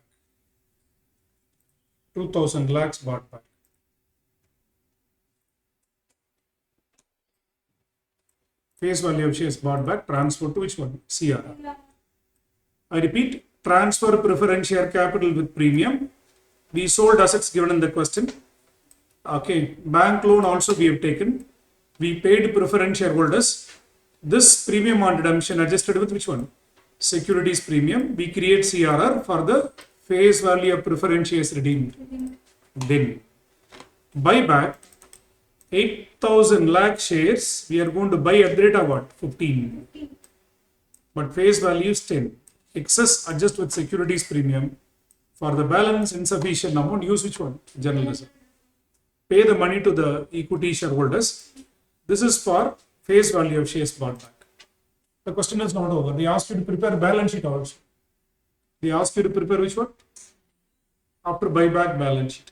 2,000 lakhs bought back. Face value of shares bought back, transfer to which one? CRR. I repeat, transfer preference share capital with premium. We sold assets given in the question. Okay, bank loan also we have taken. We paid preference shareholders. This premium on redemption adjusted with which one? Securities premium. We create CRR for the face value of preference shares redeemed. Then buyback 8,000 lakh shares. We are going to buy at the rate of what? 15. But face value is 10. Excess adjust with securities premium. For the balance insufficient amount, use which one? General reserve. Pay the money to the equity shareholders. This is for face value of shares bought back. The question is not over. They ask you to prepare balance sheet also. They ask you to prepare which one? After buyback balance sheet.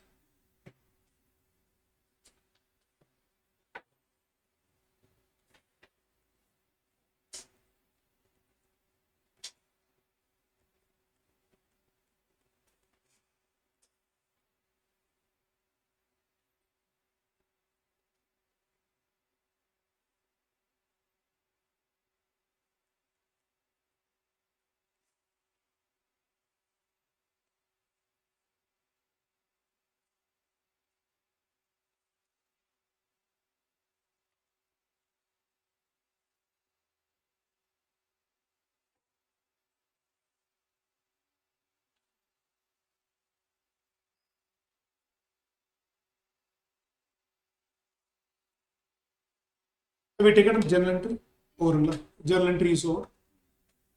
Have we taken up journal entry? Over. Journal entry is over.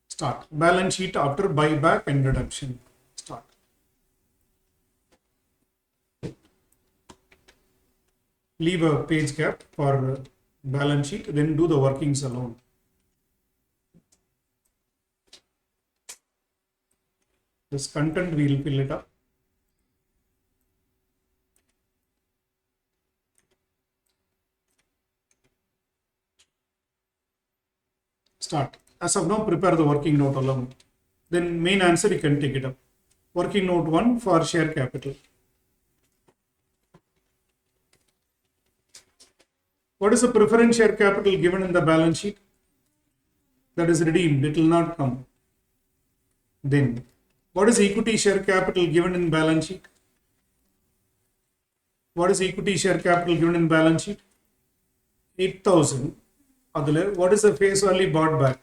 Start. Balance sheet after buyback and redemption. Start. Leave a page gap for balance sheet, then do the workings alone. This content we will fill it up. Start. As of now, prepare the working note alone. Then main answer you can take it up. Working note 1 for share capital. What is the preference share capital given in the balance sheet? That is redeemed. It will not come. Then, what is equity share capital given in balance sheet? What is equity share capital given in balance sheet? 8,000. What is the face value bought back?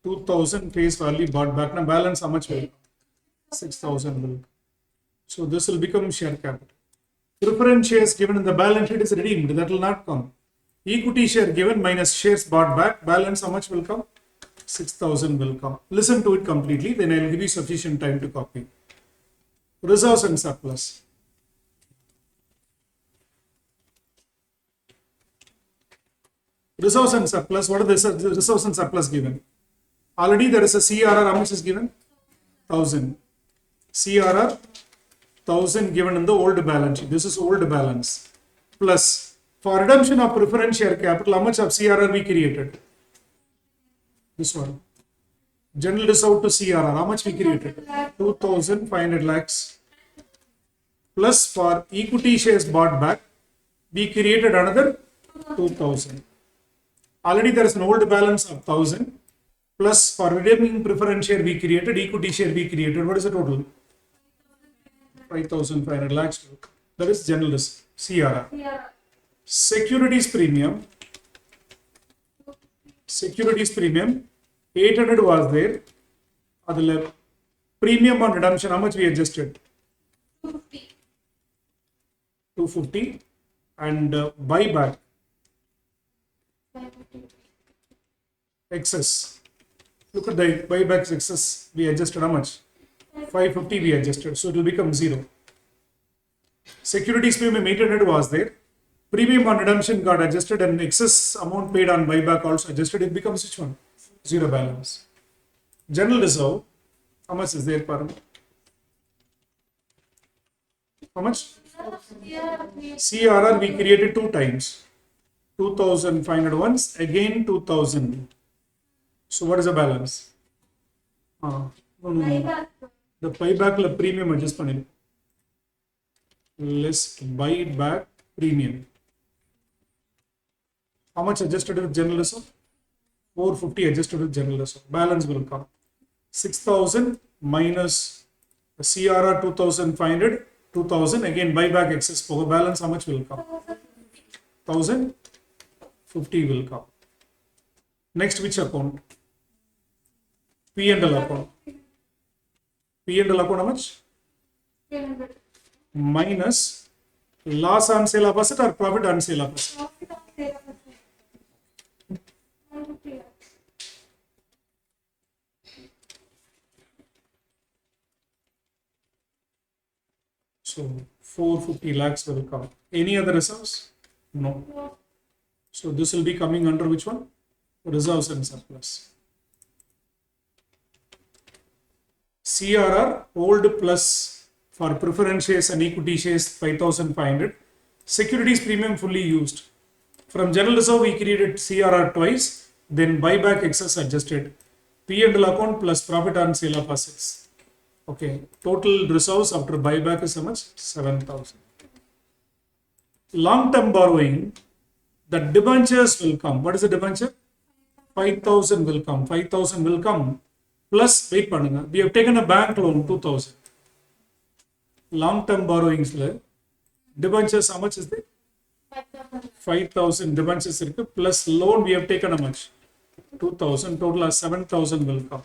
2,000 face value bought back. Now balance how much will? 6,000 will. So this will become share capital. Preference shares given in the balance sheet is redeemed. That will not come. Equity share given minus shares bought back. Balance how much will come? 6,000 will come. Listen to it completely. Then I will give you sufficient time to copy. Reserves and surplus. Reserves and surplus. What are the reserves and surplus given? Already there is a CRR. How much is given? 1,000. CRR 1,000 given in the old balance sheet. This is old balance. Plus for redemption of preference share capital, how much of CRR we created? This one. General reserve to CRR, how much we created? 2,500 lakhs. Plus for equity shares bought back, we created another 2,000. Already there is an old balance of 1,000. Plus for redeeming preference share we created, equity share we created. What is the total? 5,500 lakhs. That is general reserve, CRR. Yeah. Securities premium, 800 was there. Adile premium on redemption, how much we adjusted? 250. 250. And buyback, 550. excess. Look at the buybacks excess, we adjusted how much? 550 we adjusted, so it will become 0. Securities premium 800 was there. Premium on redemption got adjusted and excess amount paid on buyback also adjusted. It becomes which one? 0 balance. General reserve, how much is there, Param? How much? Yeah. CRR we created 2 times. 2,500 once, again 2,000. So what is the balance? No. The buyback premium adjust panni. Less buyback premium. How much adjusted with general reserve? 450 adjusted with general reserve. Balance will come. 6,000 minus the CRR 2,500, 2,000. Again buyback excess power. Balance how much will come? 1,050 will come. Next, which account? P&L account. P&L account how much? 300. Minus loss on sale of asset or profit on sale of asset? Profit on sale of assets. 150. So 450 lakhs will come. Any other reserves? No. No. So this will be coming under which one? Reserves and surplus. CRR old plus for preference shares and equity shares 5,500. Securities premium fully used. From general reserve we created CRR twice, then buyback excess adjusted. P&L account plus profit on sale of assets. Okay, total reserves after buyback is how much? 7,000. Long-term borrowing, the debentures will come. What is the debenture? 5,000 will come. 5,000 will come. Plus, wait pannunga. We have taken a bank loan 2,000. Long-term borrowings, debentures how much is there? 5,000. 5,000 debentures plus loan we have taken how much? 2,000. Total of 7,000 will come.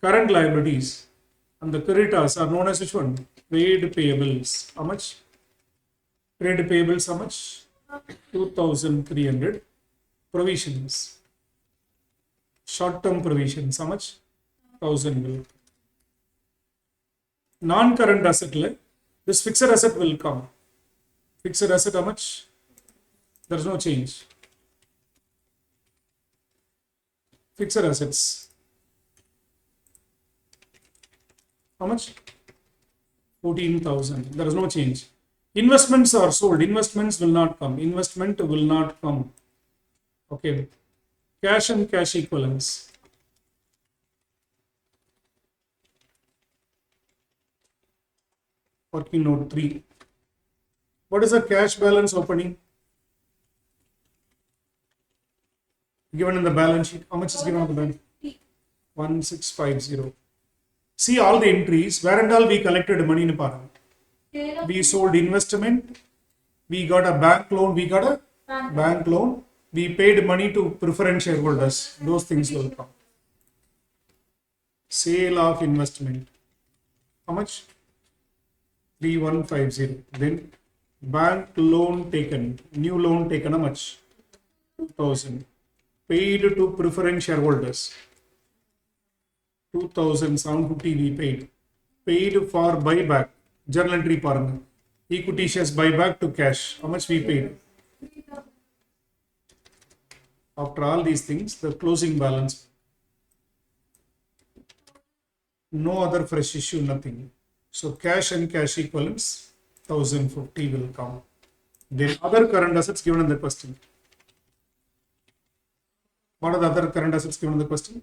Current liabilities and the creditors are known as which one? Trade payables. How much? Trade payables how much? 2,300. Provisions. Short-term provisions how much? 1,000 will. Non-current asset, this fixed asset will come. Fixed asset how much? There is no change. Fixed assets. How much? 14,000. There is no change. Investments are sold. Investments will not come. Investment will not come. Okay. Cash and cash equivalents. Working note 3. What is the cash balance opening? Given in the balance sheet. How much is given on the balance? 1650. See all the entries. Where and all we collected money in Parang. We sold investment. We got a bank loan. We got a bank loan. We paid money to preference shareholders. Those things will come. Sale of investment. How much? 3150. Then bank loan taken. New loan taken. How much? 2,000. Paid to preference shareholders. 2,750 we paid. Paid for buyback. Journal entry paranga. Equity shares buyback to cash. How much we paid? After all these things, the closing balance. No other fresh issue, nothing. So cash and cash equivalents, 1,050 will come. Then other current assets given in the question. What are the other current assets given in the question?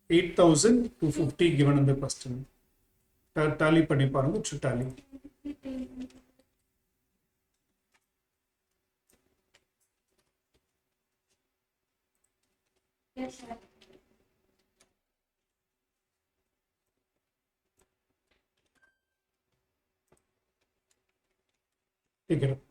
8,250 given in the question. Tally பண்ணி பாருங்க, it should tally. Yes, sir. Take it up.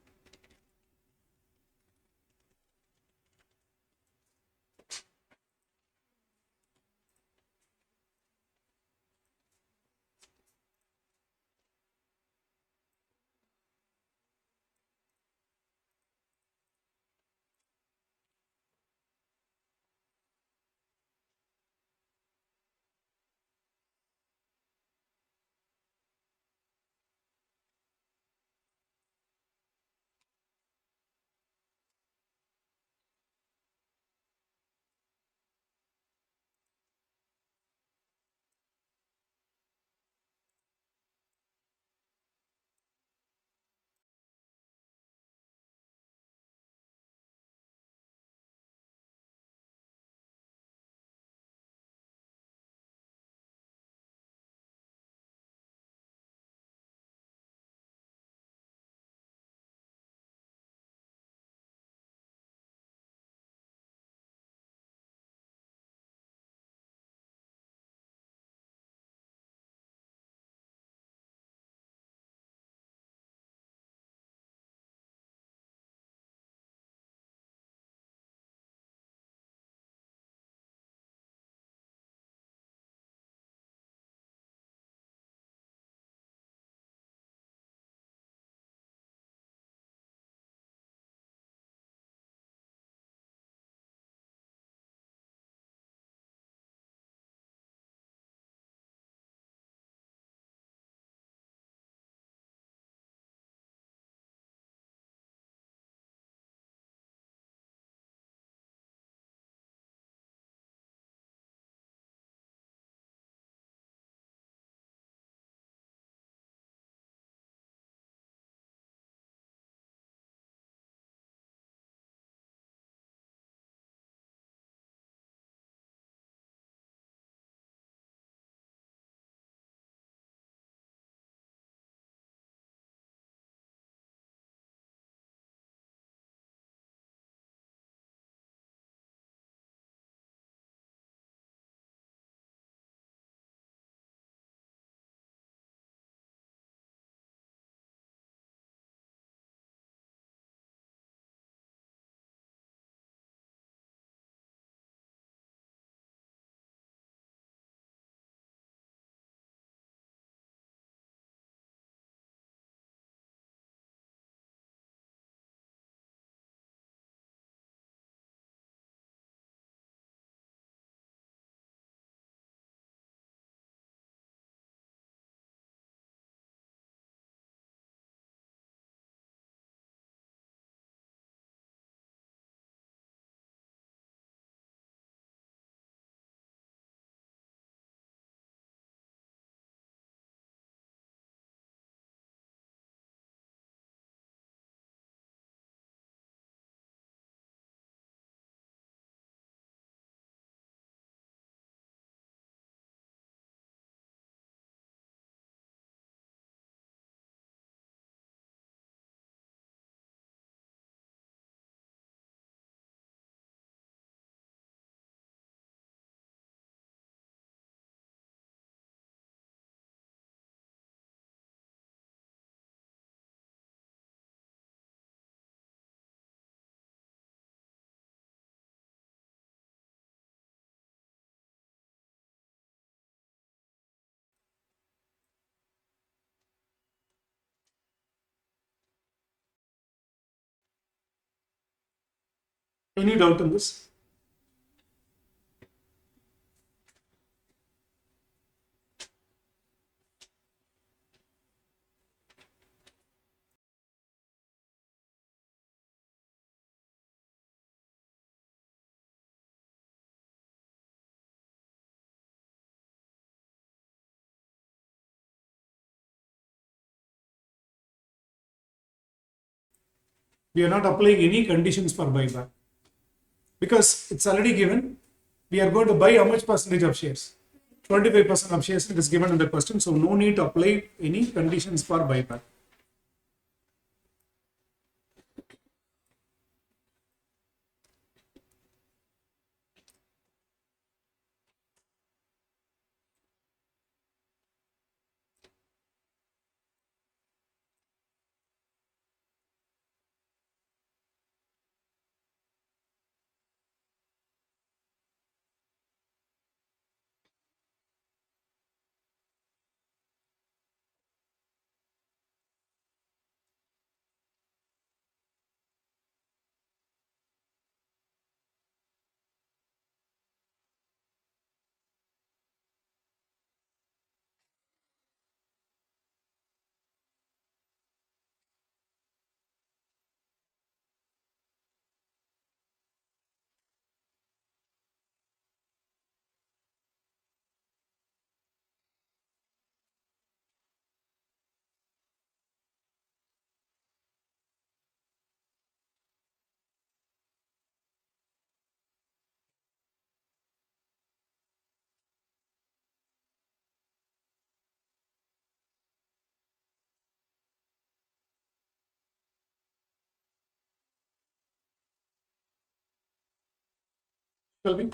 Any doubt in this? We are not applying any conditions for buyback because it's already given. We are going to buy how much percentage of shares? 25% of shares. It is given in the question. So no need to apply any conditions for buyback. Shall we?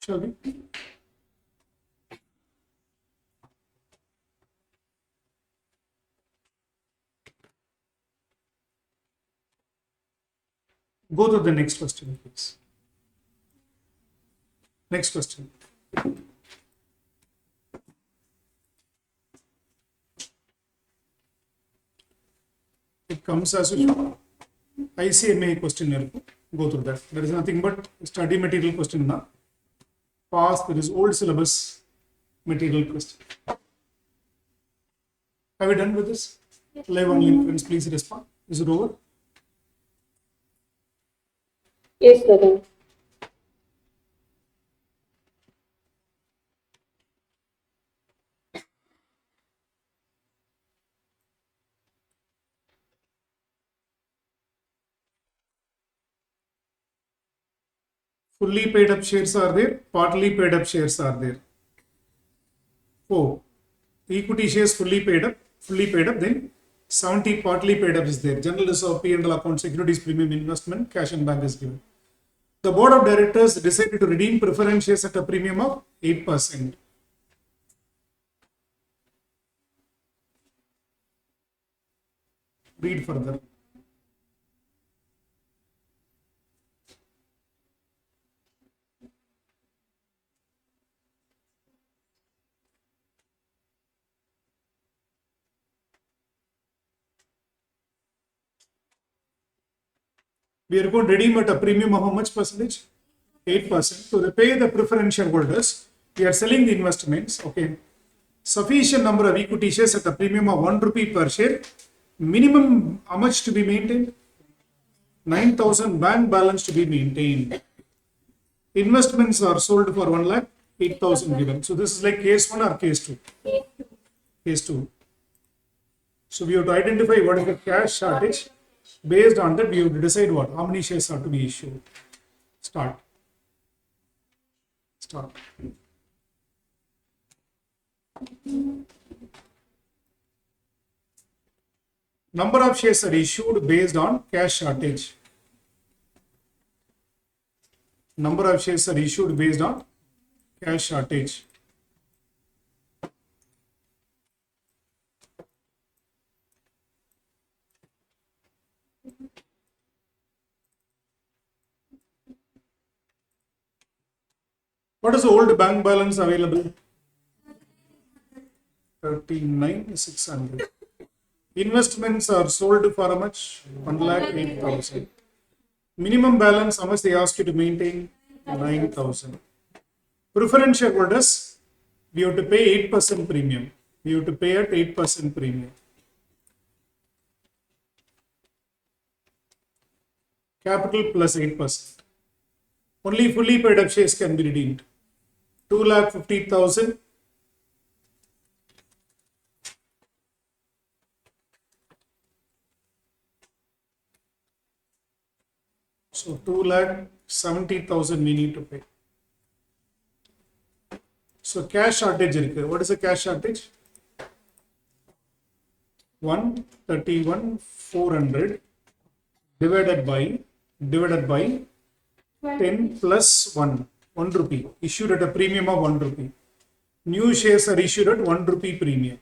Shall we? Go to the next question, please. Next question. It comes as usual. ICMA question. Go through that. There is nothing but study material question now. Past, there is old syllabus material question. Have we done with this? Live online friends, please respond. Is it over? Yes, sir. Done. Fully paid up shares are there, partly paid up shares are there. 4. Equity shares fully paid up, then 70 partly paid up is there. General reserve, P&L account, securities premium investment, cash and bank is given. The board of directors decided to redeem preference shares at a premium of 8%. Read further. We are going to redeem at a premium of how much percentage? 8%. To repay the preference shareholders, we are selling the investments. Okay. Sufficient number of equity shares at a premium of 1 rupee per share Minimum how much to be maintained? 9,000 bank balance to be maintained. Investments are sold for 1 lakh, 8,000 given. So this is like case 1 or case 2? Case 2. So we have to identify what is the cash shortage. Based on that, we have to decide what? How many shares are to be issued. Start. Number of shares are issued based on cash shortage. Number of shares are issued based on cash shortage. What is the old bank balance available? 39,600. Investments are sold for how much? 1,08,000. Minimum balance, how much they ask you to maintain? 9,000. Preference shareholders, we have to pay 8% premium. We have to pay at 8% premium. Capital plus 8%. Only fully paid up shares can be redeemed. 2,50,000. So 2,70,000 we need to pay. So cash shortage. What is the cash shortage? 131,400 divided by 10 plus 1 rupee, issued at a premium of 1 rupee. New shares are issued at 1 rupee premium.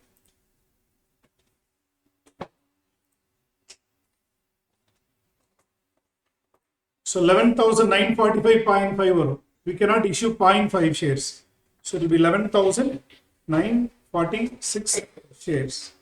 So 11,945.5. We cannot issue 0.5 shares. So it will be 11,946 shares.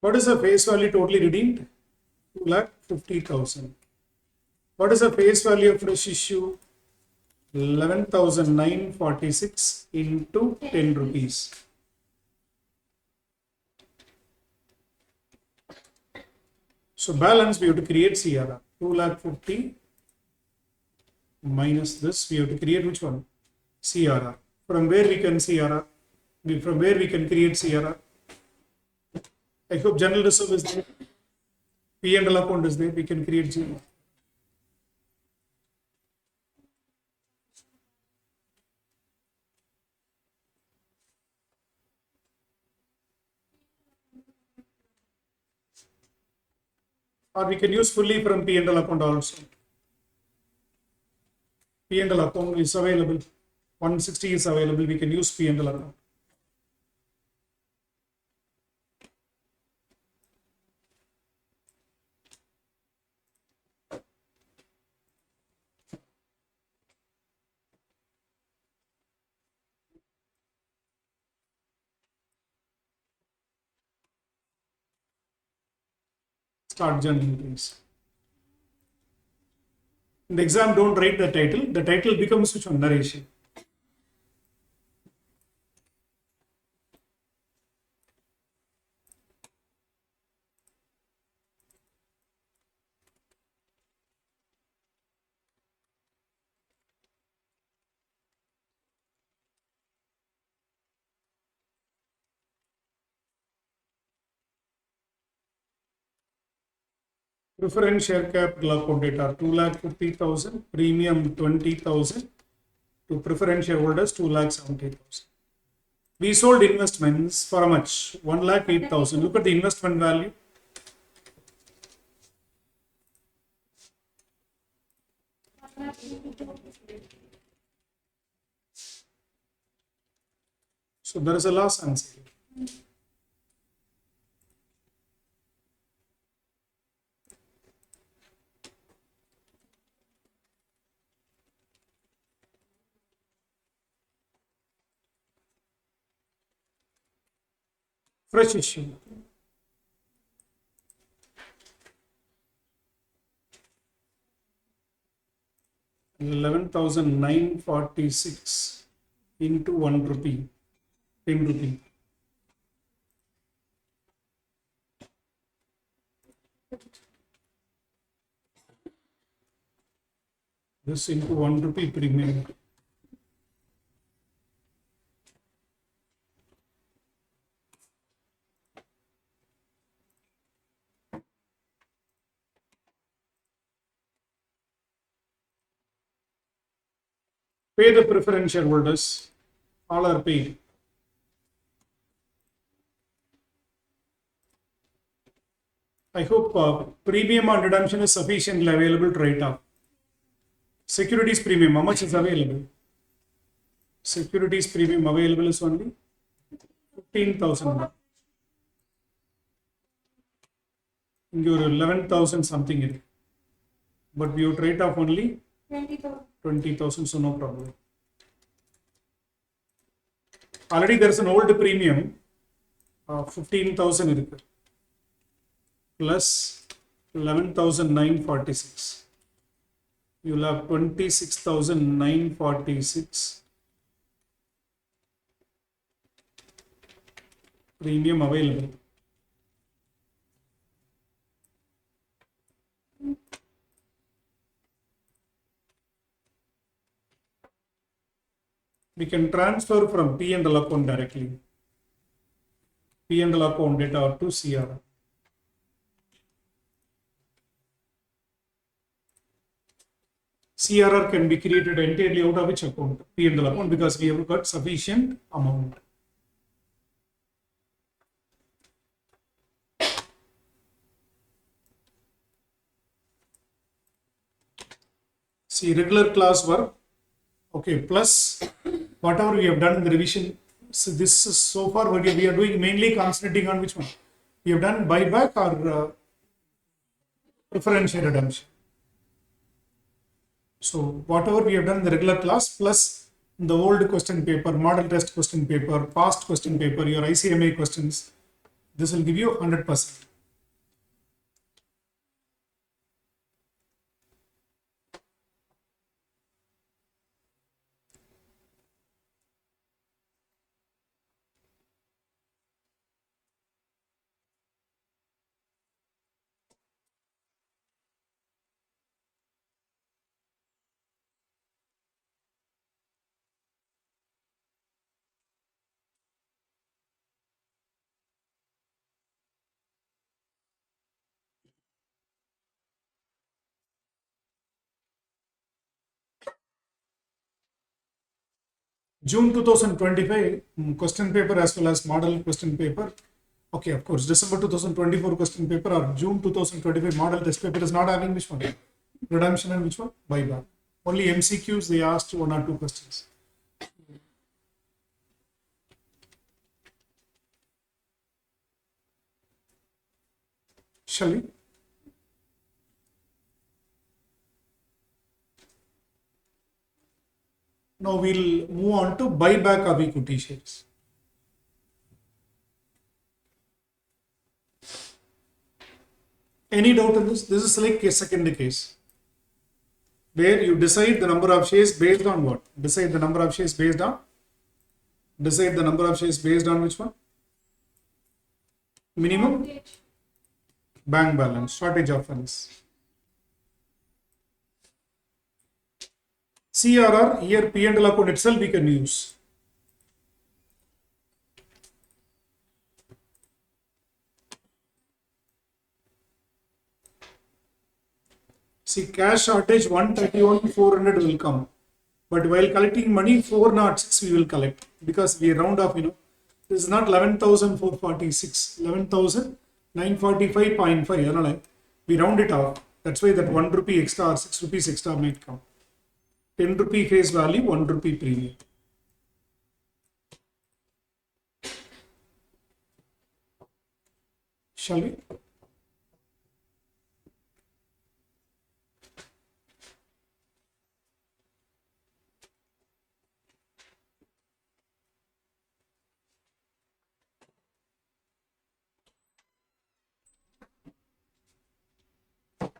What is the face value totally redeemed? 2,50,000. What is the face value of fresh issue? 11,946 into 10 rupees. So balance we have to create CRR. 2,50,000 minus this. We have to create which one? CRR. From where we can CRR? From where we can create CRR? I hope general reserve is there. P&L account is there. We can create zero. Or we can use fully from P&L account also. P&L account is available. 160 is available. We can use P&L account. Start journal entries. In the exam, don't write the title. The title becomes which one? Narration. Preference share capital account data 2,50,000, premium 20,000 to preference shareholders 2,70,000. We sold investments for how much? 1,08,000. Look at the investment value. So there is a loss answer. fresh issue. $11,946 into 1 rupee, 10 rupee. This into 1 rupee premium. Pay the preference shareholders. All are paid. I hope premium on redemption is sufficiently available to write off. Securities premium, how much is available? Securities premium available is only 15,000. Your 11,000 something it. But we would write off only 20,000. 20,000, so no problem. Already there is an old premium, 15,000 irukku. Plus 11,946. You will have 26,946 premium available. We can transfer from P&L account directly. P&L account data to CRR. CRR can be created entirely out of which account? P&L account, because we have got sufficient amount. See, regular class work, okay, plus whatever we have done in the revision. So this is so far what we are doing, mainly concentrating on which one? We have done buyback or preferential redemption. So whatever we have done in the regular class plus the old question paper, model test question paper, past question paper, your ICMA questions, this will give you 100%. June 2025 question paper as well as model question paper. Okay, of course, December 2024 question paper or June 2025 model test paper is not having which one? Redemption and which one? Buyback. Only MCQs, they asked 1 or 2 questions. Shall we? Now we'll move on to buyback of equity shares. Any doubt in this? This is like a second case where you decide the number of shares based on what? Decide the number of shares based on which one? Minimum bank balance, shortage of funds. CRR, here P&L account itself we can use. See, cash shortage 131,400 will come. But while collecting money, 406 we will collect because we round off, this is not 11,446, 11,945.5. We round it off. That's why that 1 rupee extra or 6 rupees extra might come. 10 rupee face value, 1 rupee premium. Shall we?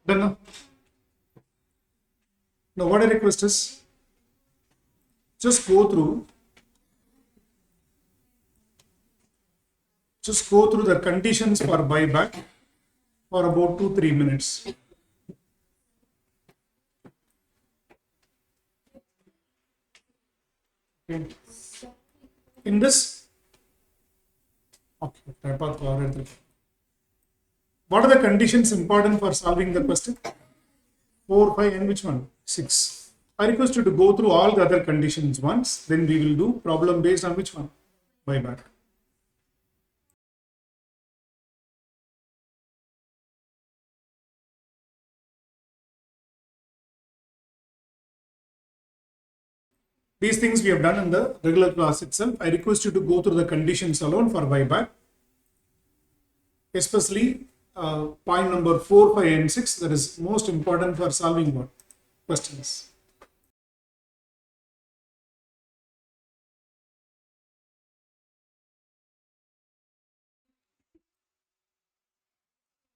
Done now? Now what I request is, just go through the conditions for buyback for about 2-3 minutes. Okay. In this, okay, what are the conditions important for solving the question? 4, 5, and which one? 6. I request you to go through all the other conditions once, then we will do problem based on which one? Buyback. These things we have done in the regular class itself. I request you to go through the conditions alone for buyback, especially point number 4, 5, and 6. That is most important for solving what? Questions.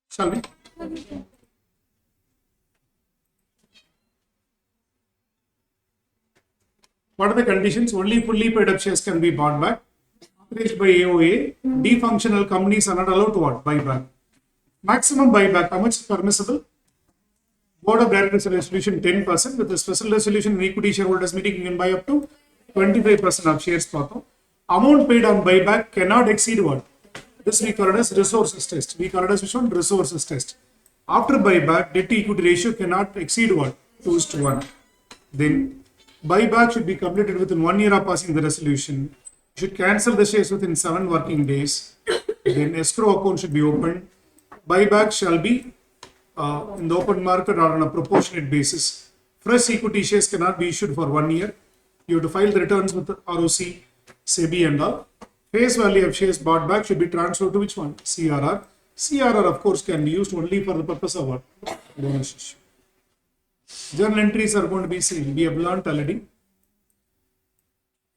Shall we? What are the conditions? Only fully paid up shares can be bought back. Authorized by AOA, defunctional companies are not allowed to what? Buy back. Maximum buyback, how much is permissible? Board of Directors resolution 10%. With the special resolution in equity shareholders meeting, you can buy up to 25% of shares. Amount paid on buyback cannot exceed what? This we call it as resources test. We call it as which one? Resources test. After buyback, debt to equity ratio cannot exceed what? 2:1. Then buyback should be completed within 1 year of passing the resolution. You should cancel the shares within 7 working days. Then escrow account should be opened. Buyback shall be in the open market or on a proportionate basis. Fresh equity shares cannot be issued for 1 year. You have to file the returns with the ROC, SEBI and all. Face value of shares bought back should be transferred to which one? CRR. CRR of course can be used only for the purpose of what? Bonus issue. Journal entries are going to be seen. We have learnt already.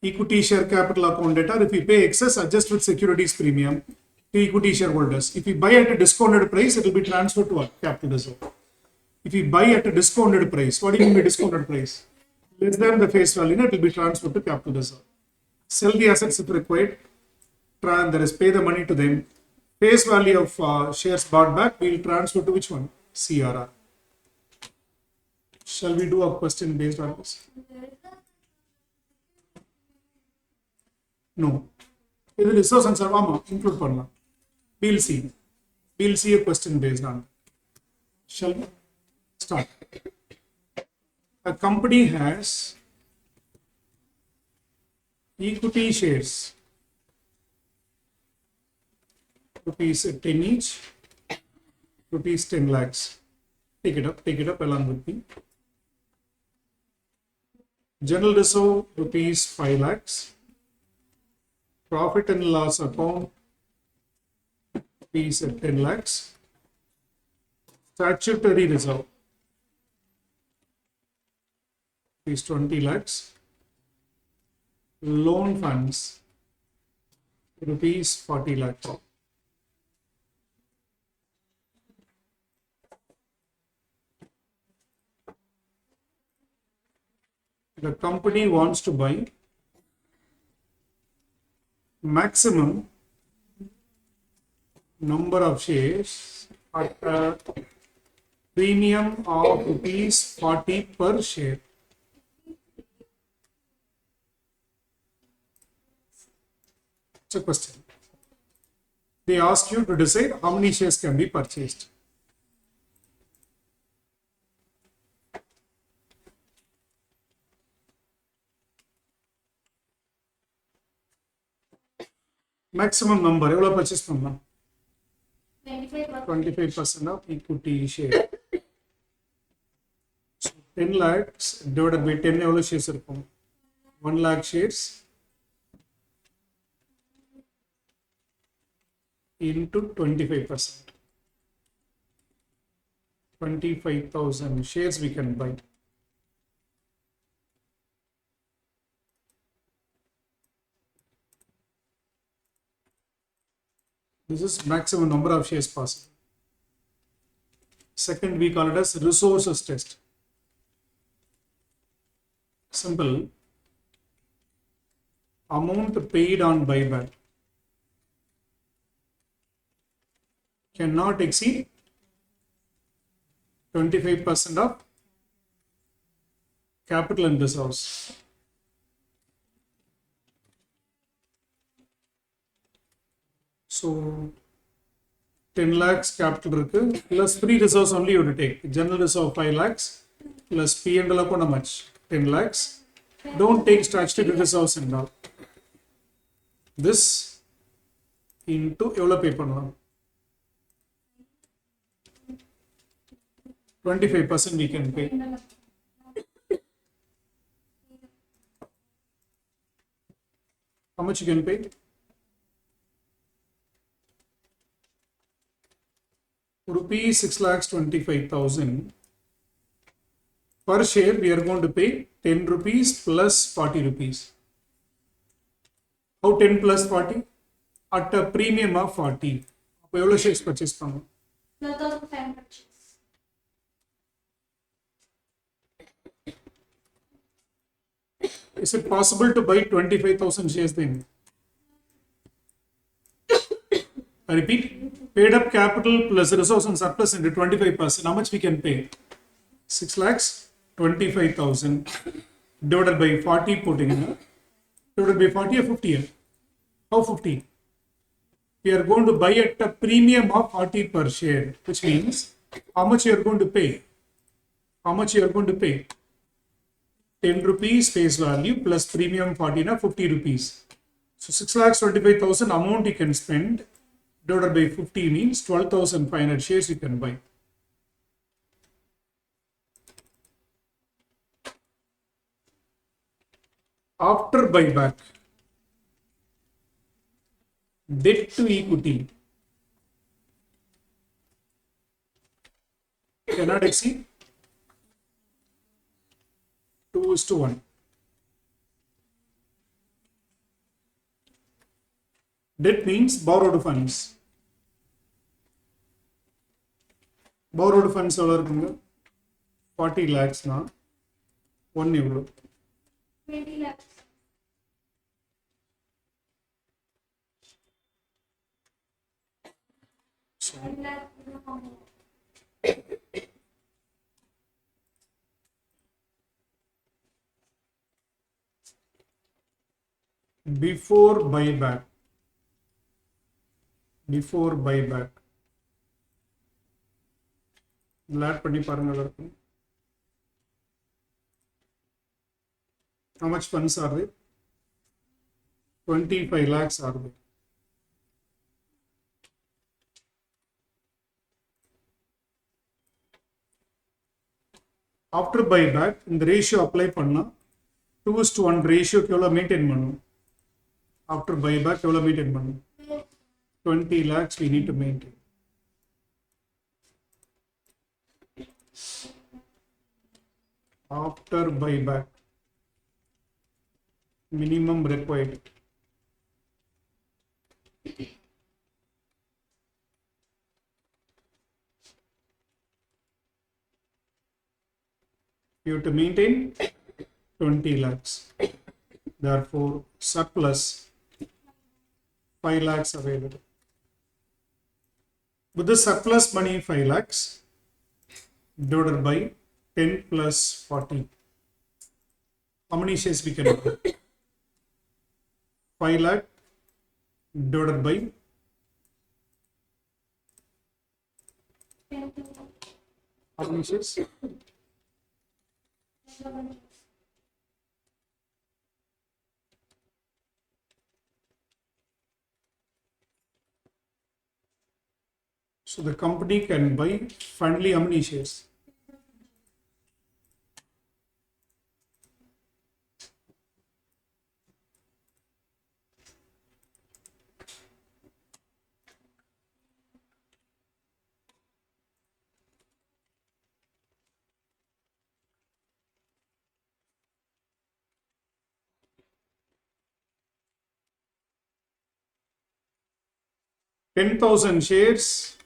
Equity share capital account data. If we pay excess, adjust with securities premium to equity shareholders. If we buy at a discounted price, it will be transferred to what? Capital reserve. If we buy at a discounted price, what do you mean by discounted price? Less than the face value, it will be transferred to capital reserve. Sell the assets if required. That is, pay the money to them. Face value of shares bought back, we will transfer to which one? CRR. Shall we do a question based on this? No. This is resource and serve include panna. We'll see. We'll see a question based on. Shall we start? A company has equity shares, rupees 10 each, rupees 10 lakhs. Take it up along with me. General reserve, rupees 5 lakhs. Profit and loss account, rupees 10 lakhs. Statutory reserve, rupees 20 lakhs. Loan funds, rupees 40 lakhs. The company wants to buy maximum number of shares at a premium of rupees 40 per share. It's a question. They ask you to decide how many shares can be purchased. Maximum number, எவ்வளவு purchase பண்ணலாம்? 25% of equity share. So 10 lakhs divided by 10 எவ்வளவு shares இருக்கும்? 1 lakh shares into 25%. 25,000 shares we can buy. This is maximum number of shares possible. Second, we call it as resources test. Simple. Amount paid on buyback cannot exceed 25% of capital in this house. So 10 lakhs capital plus free reserves only you have to take. General reserve 5 lakhs plus P&L account how much? 10 lakhs. Don't take statutory reserves and all. This into எவ்வளோ pay பண்ணலாம்? 25% we can pay. How much you can pay? Rupees 6,25,000 per share. We are going to pay 10 rupees plus 40 rupees. How 10 plus 40? At a premium of 40. அப்போ எவ்வளோ shares purchase பண்ணலாம்? 12,500 shares. Is it possible to buy 25,000 shares then? I repeat, paid up capital plus resource and surplus into 25%. How much we can pay? 6 lakhs 25,000 divided by 40 putting in. Divided by 40 or 50? How 50? We are going to buy at a premium of 40 per share, which means how much you are going to pay? How much you are going to pay? 10 rupees face value plus premium 40 na 50 rupees. So 6,25,000 amount you can spend divided by 50 means 12,500 shares you can buy. After buyback, debt to equity cannot exceed 2:1. Debt means borrowed funds. Borrowed funds எவ்வளோ இருக்குங்க? 40 lakhs na 1 எவ்வளோ? 20 lakhs. So 1 lakh. before buyback, add பண்ணி பாருங்க எல்லாருக்கும். How much funds are there? 25 lakhs are there. After buyback, இந்த ratio apply பண்ணா 2:1 ratio எவ்வளோ maintain பண்ணணும்? After buyback எவ்வளோ maintain பண்ணணும்? 20 lakhs we need to maintain. After buyback, minimum required. You have to maintain 20 lakhs. Therefore, surplus 5 lakhs available. With the surplus money 5 lakhs divided by 10 plus 40. How many shares we can do? 5 lakh divided by 10 how many shares? So the company can buy finally how many shares? $10,000 shares,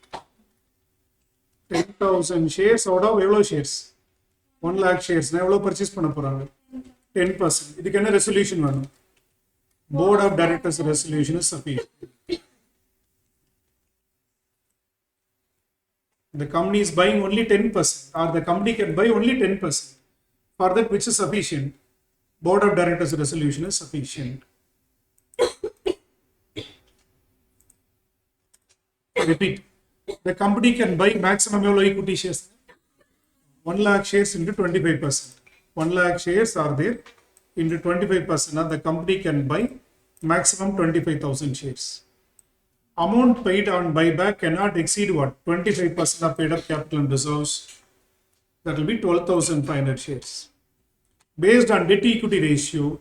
10,000 shares out of எவ்வளோ shares 1 lakh shares நான் எவ்வளோ purchase பண்ண போறாங்க 10%. இதுக்கு என்ன resolution வேணும் board of directors resolution is sufficient. The company is buying only 10% or the company can buy only 10%. For that which is sufficient, board of directors resolution is sufficient. Repeat. The company can buy maximum equity shares 1 lakh shares into 25%. 1 lakh shares are there into 25%. Now the company can buy maximum 25,000 shares. Amount paid on buyback cannot exceed what? 25% of paid up capital and reserves. That will be 12,500 shares. Based on debt equity ratio,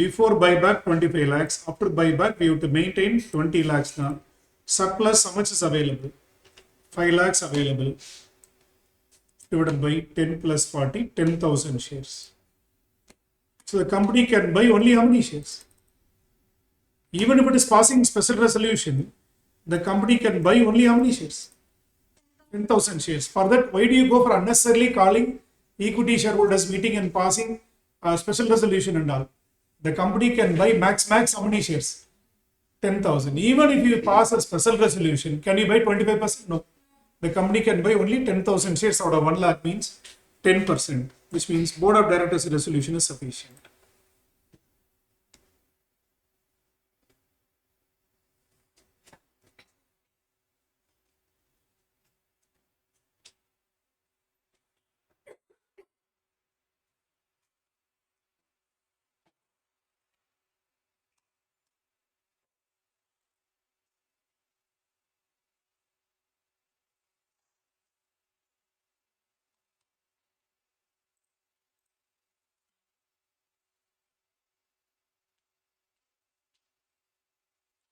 before buyback 25 lakhs, after buyback we have to maintain 20 lakhs now. Surplus, how much is available? 5 lakhs available. Divided by 10 plus 40, 10,000 shares. So the company can buy only how many shares? Even if it is passing special resolution, the company can buy only how many shares? 10,000 shares. For that, why do you go for unnecessarily calling equity shareholders meeting and passing a special resolution and all? The company can buy max how many shares? 10,000. Even if you pass a special resolution, can you buy 25%? No. The company can buy only 10,000 shares out of 1 lakh means 10%, which means board of directors resolution is sufficient.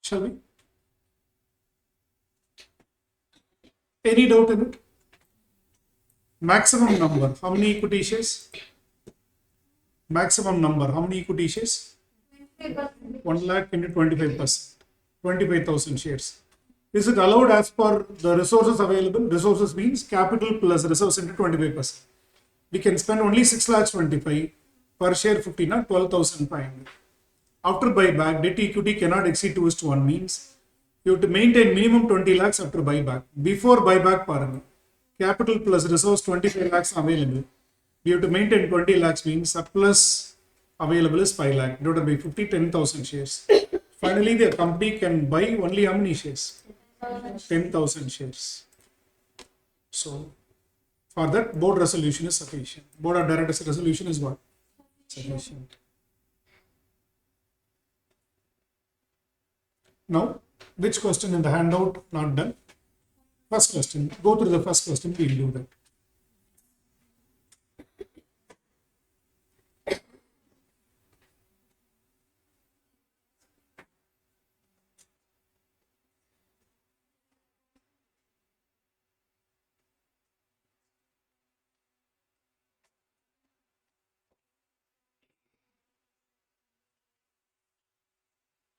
Shall we? Any doubt in it? Maximum number, how many equity shares? Maximum number, how many equity shares? 1 lakh into 25%, 25,000 shares. Is it allowed as per the resources available? Resources means capital plus reserves into 25%. We can spend only 6 lakhs 25, per share 50, not 12,500. After buyback, debt equity cannot exceed 2:1 means you have to maintain minimum 20 lakhs after buyback. Before buyback, capital plus reserves 25 lakhs available. We have to maintain 20 lakhs means surplus available is 5 lakh divided by 50, 10,000 shares. Finally, the company can buy only how many shares? 10,000 shares. So, for that, board resolution is sufficient. Board of directors resolution is what? Sufficient. Now, which question in the handout not done? First question. Go through the first question. We'll do that.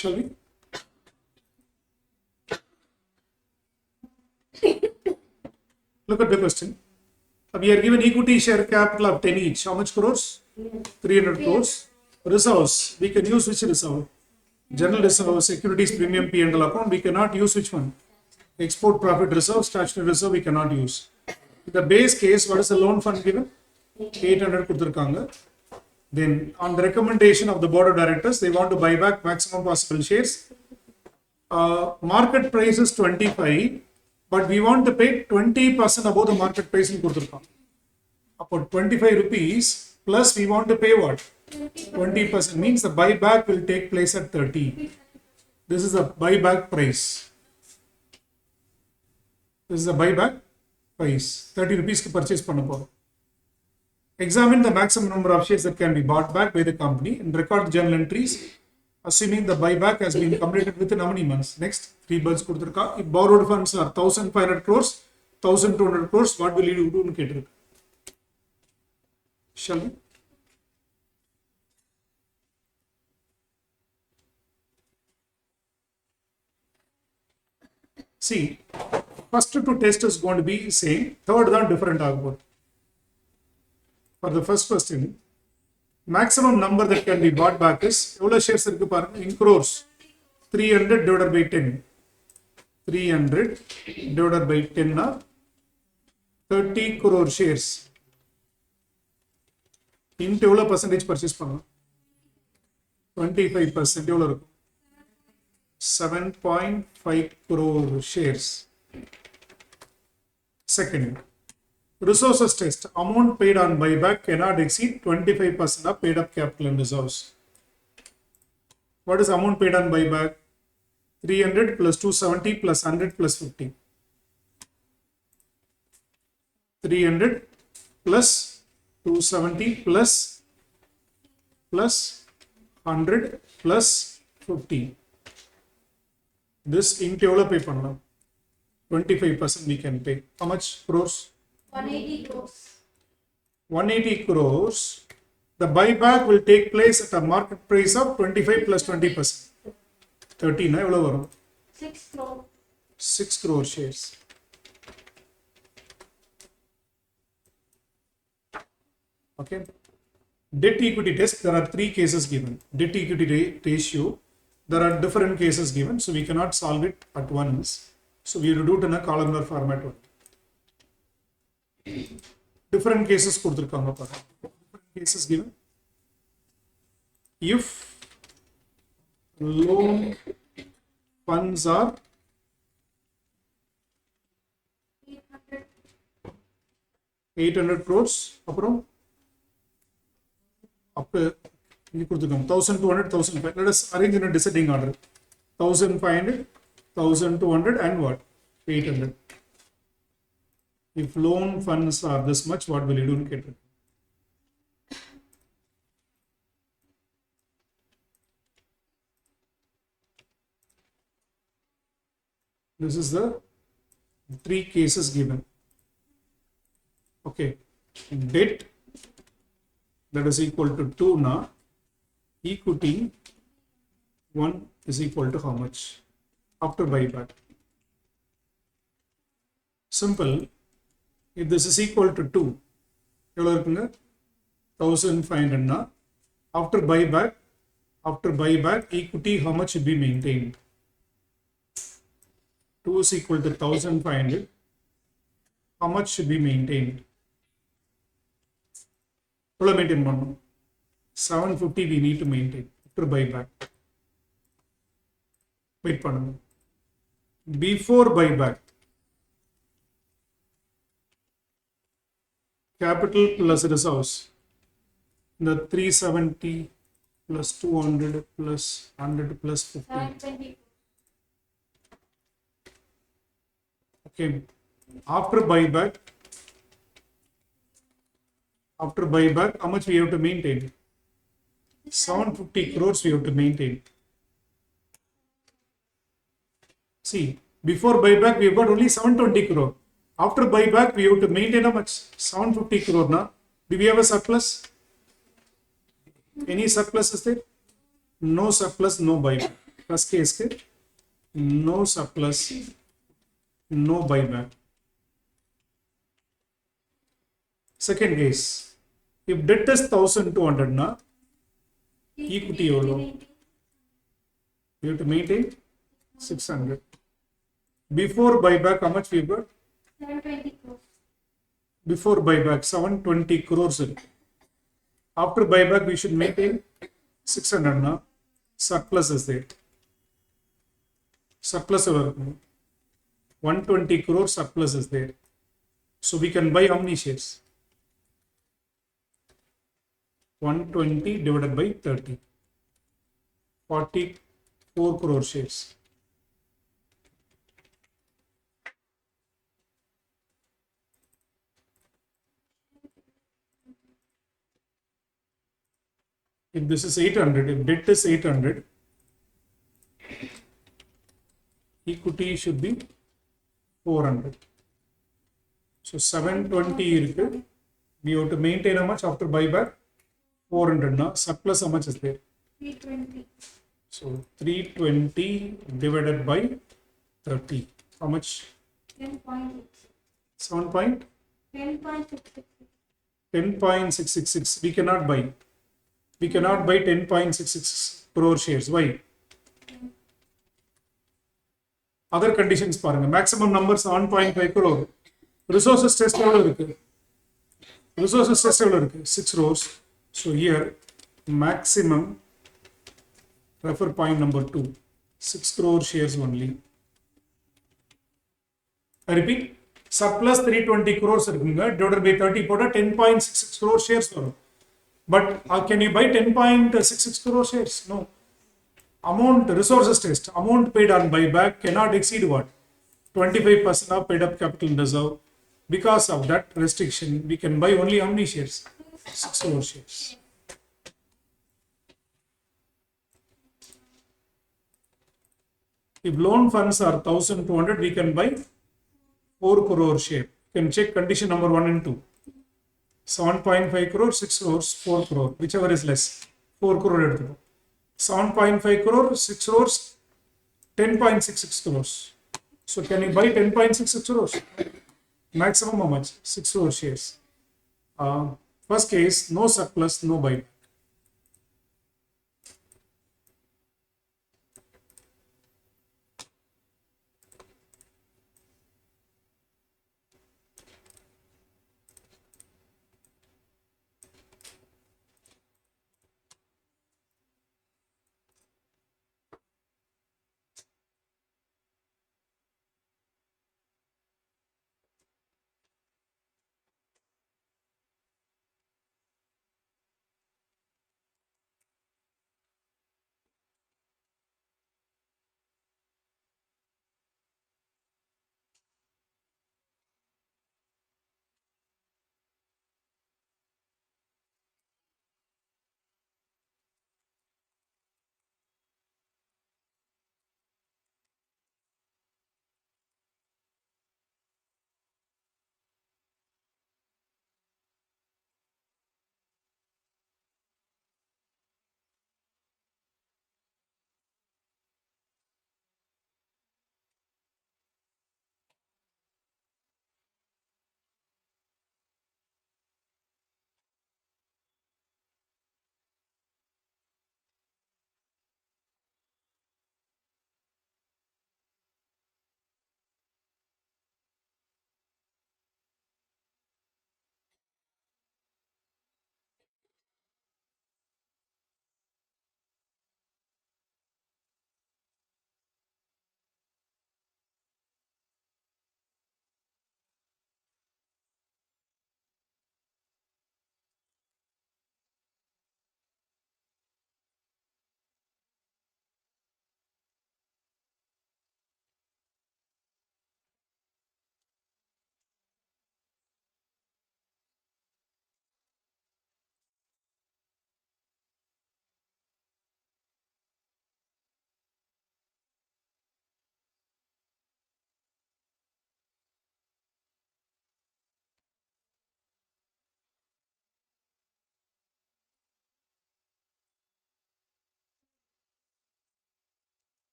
Shall we? Look at the question. We are given equity share capital of 10 each. How much crores? 300 crores. Reserves. We can use which reserve? General reserve, securities premium P&L account. We cannot use which one? Export profit reserve, statutory reserve we cannot use. In the base case, what is the loan fund given? 800 kuduthirukanga. Then on the recommendation of the board of directors, they want to buy back maximum possible shares. Market price is 25. But we want to pay 20% above the market price in Kurturka. About 25 rupees plus we want to pay what? 20% means the buyback will take place at 30. This is the buyback price. This is the buyback price. 30 rupees to purchase panna. Examine the maximum number of shares that can be bought back by the company and record journal entries. Assuming the buyback has been completed within how many months? Next, 3 birds kuduthirukka. If borrowed funds are 1,500 crores, 1,200 crores, what will you do in Keteruk? Shall we? See, first two test is going to be same, third தான் different ஆகும். For the first question, maximum number that can be bought back is எவ்வளவு shares இருக்கு பாருங்க, in crores, 300 divided by 10. 300 divided by 10 na 30 crore shares. Into எவ்வளவு percentage purchase பண்ணலாம்? 25% எவ்வளவு இருக்கும்? 7.5 crore shares. Second, resources test. Amount paid on buyback cannot exceed 25% of paid up capital in reserves. What is amount paid on buyback? 300 plus 270 plus 100 plus 50. 300 plus 270 plus 100 plus 50. This into எவ்வளவு pay பண்ணலாம்? 25% we can pay. How much crores? 180 crores. 180 crores. The buyback will take place at a market price of 25 plus 20%. 13 na எவ்வளவு வரும்? 6 crore. 6 crore shares. Okay. Debt equity test, there are three cases given. Debt equity ratio, there are different cases given, so we cannot solve it at once. So we will do it in a columnar format. Different cases கொடுத்திருக்காங்க பாருங்க. Different cases given. If loan funds are 800 crores, அப்புறம் அப்போ இங்கே கொடுத்துருக்கோம் 1200, 1500. Let us arrange in a descending order. 1500, 1200 and what? 800. If loan funds are this much, what will you do in cater? This is the three cases given. Okay. Debt that is equal to 2 na, equity 1 is equal to how much after buyback? Simple. If this is equal to 2, எவ்வளவு இருக்குங்க? 1500 na, after buyback equity how much should be maintained? 2 is equal to 1500. How much should be maintained? எவ்வளவு maintain பண்ணணும்? 750 we need to maintain after buyback. Wait பண்ணுங்க. Before buyback, capital plus reserves, the 370 plus 200 plus 100 plus 50. 720. Okay. After buyback, how much we have to maintain? 750 crores we have to maintain. See, before buyback we have got only 720 crore. After buyback we have to maintain how much? 750 crore now. Do we have a surplus? Any surplus is there? No surplus, no buyback. First case, no surplus, no buyback. Second case, if debt is 1200 na, equity எவ்வளோ? You have to maintain 600. Before buyback, how much we got? 720 crores. Before buyback, 720 crores. After buyback, we should maintain 600 na. Surplus is there. Surplus over 120 crore surplus is there. So we can buy how many shares? 120 divided by 30. 44 crore shares. If this is 800, if debt is 800, equity should be 400. So 720 irukku. We have to maintain how much after buyback? 400 now. Surplus how much is there? 320. So 320 divided by 30. How much? 7 point 10.666. We cannot buy. We cannot buy 10.66 crore shares. Why? Other conditions பாருங்க. Maximum numbers 1.5 crore. Resources test எவ்வளவு இருக்கு? Resources test எவ்வளவு இருக்கு? 6 crores. So here maximum, refer point number 2, 6 crore shares only. I repeat, surplus 320 crores இருக்குங்க, divided by 30 போட்டா 10.66 crore shares வரும். But can you buy 10.66 crore shares? No. Amount, resources test, amount paid on buyback cannot exceed what? 25% of paid up capital in reserve. Because of that restriction, we can buy only how many shares? 6 crore shares. If loan funds are 1,200, we can buy 4 crore share. You can check condition number 1 and 2. 7.5 crore, 6 crores, 4 crore, whichever is less. 4 crore எடுத்துப்போம். 7.5 crore, 6 crores, 10.66 crores. So can you buy 10.66 crores? Maximum how much? 6 crore shares. First case, no surplus, no buyback.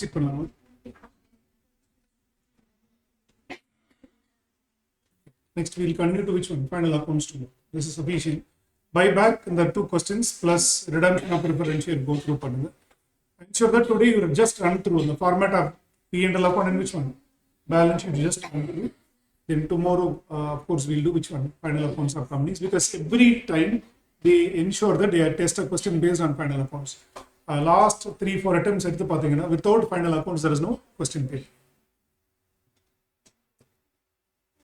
Proceed பண்ணலாமா? Next, we'll continue to which one? Final accounts to. This is sufficient. Buyback in the 2 questions plus redemption of preference share go through பண்ணுங்க. Ensure that today you just run through the format of P&L account and which one? Balance sheet, you just run through. Then tomorrow, of course, we'll do which one? Final accounts of companies, because every time they ensure that they test a question based on final accounts. Last 3-4 attempts எடுத்து பார்த்தீங்கன்னா without final accounts there is no question paid.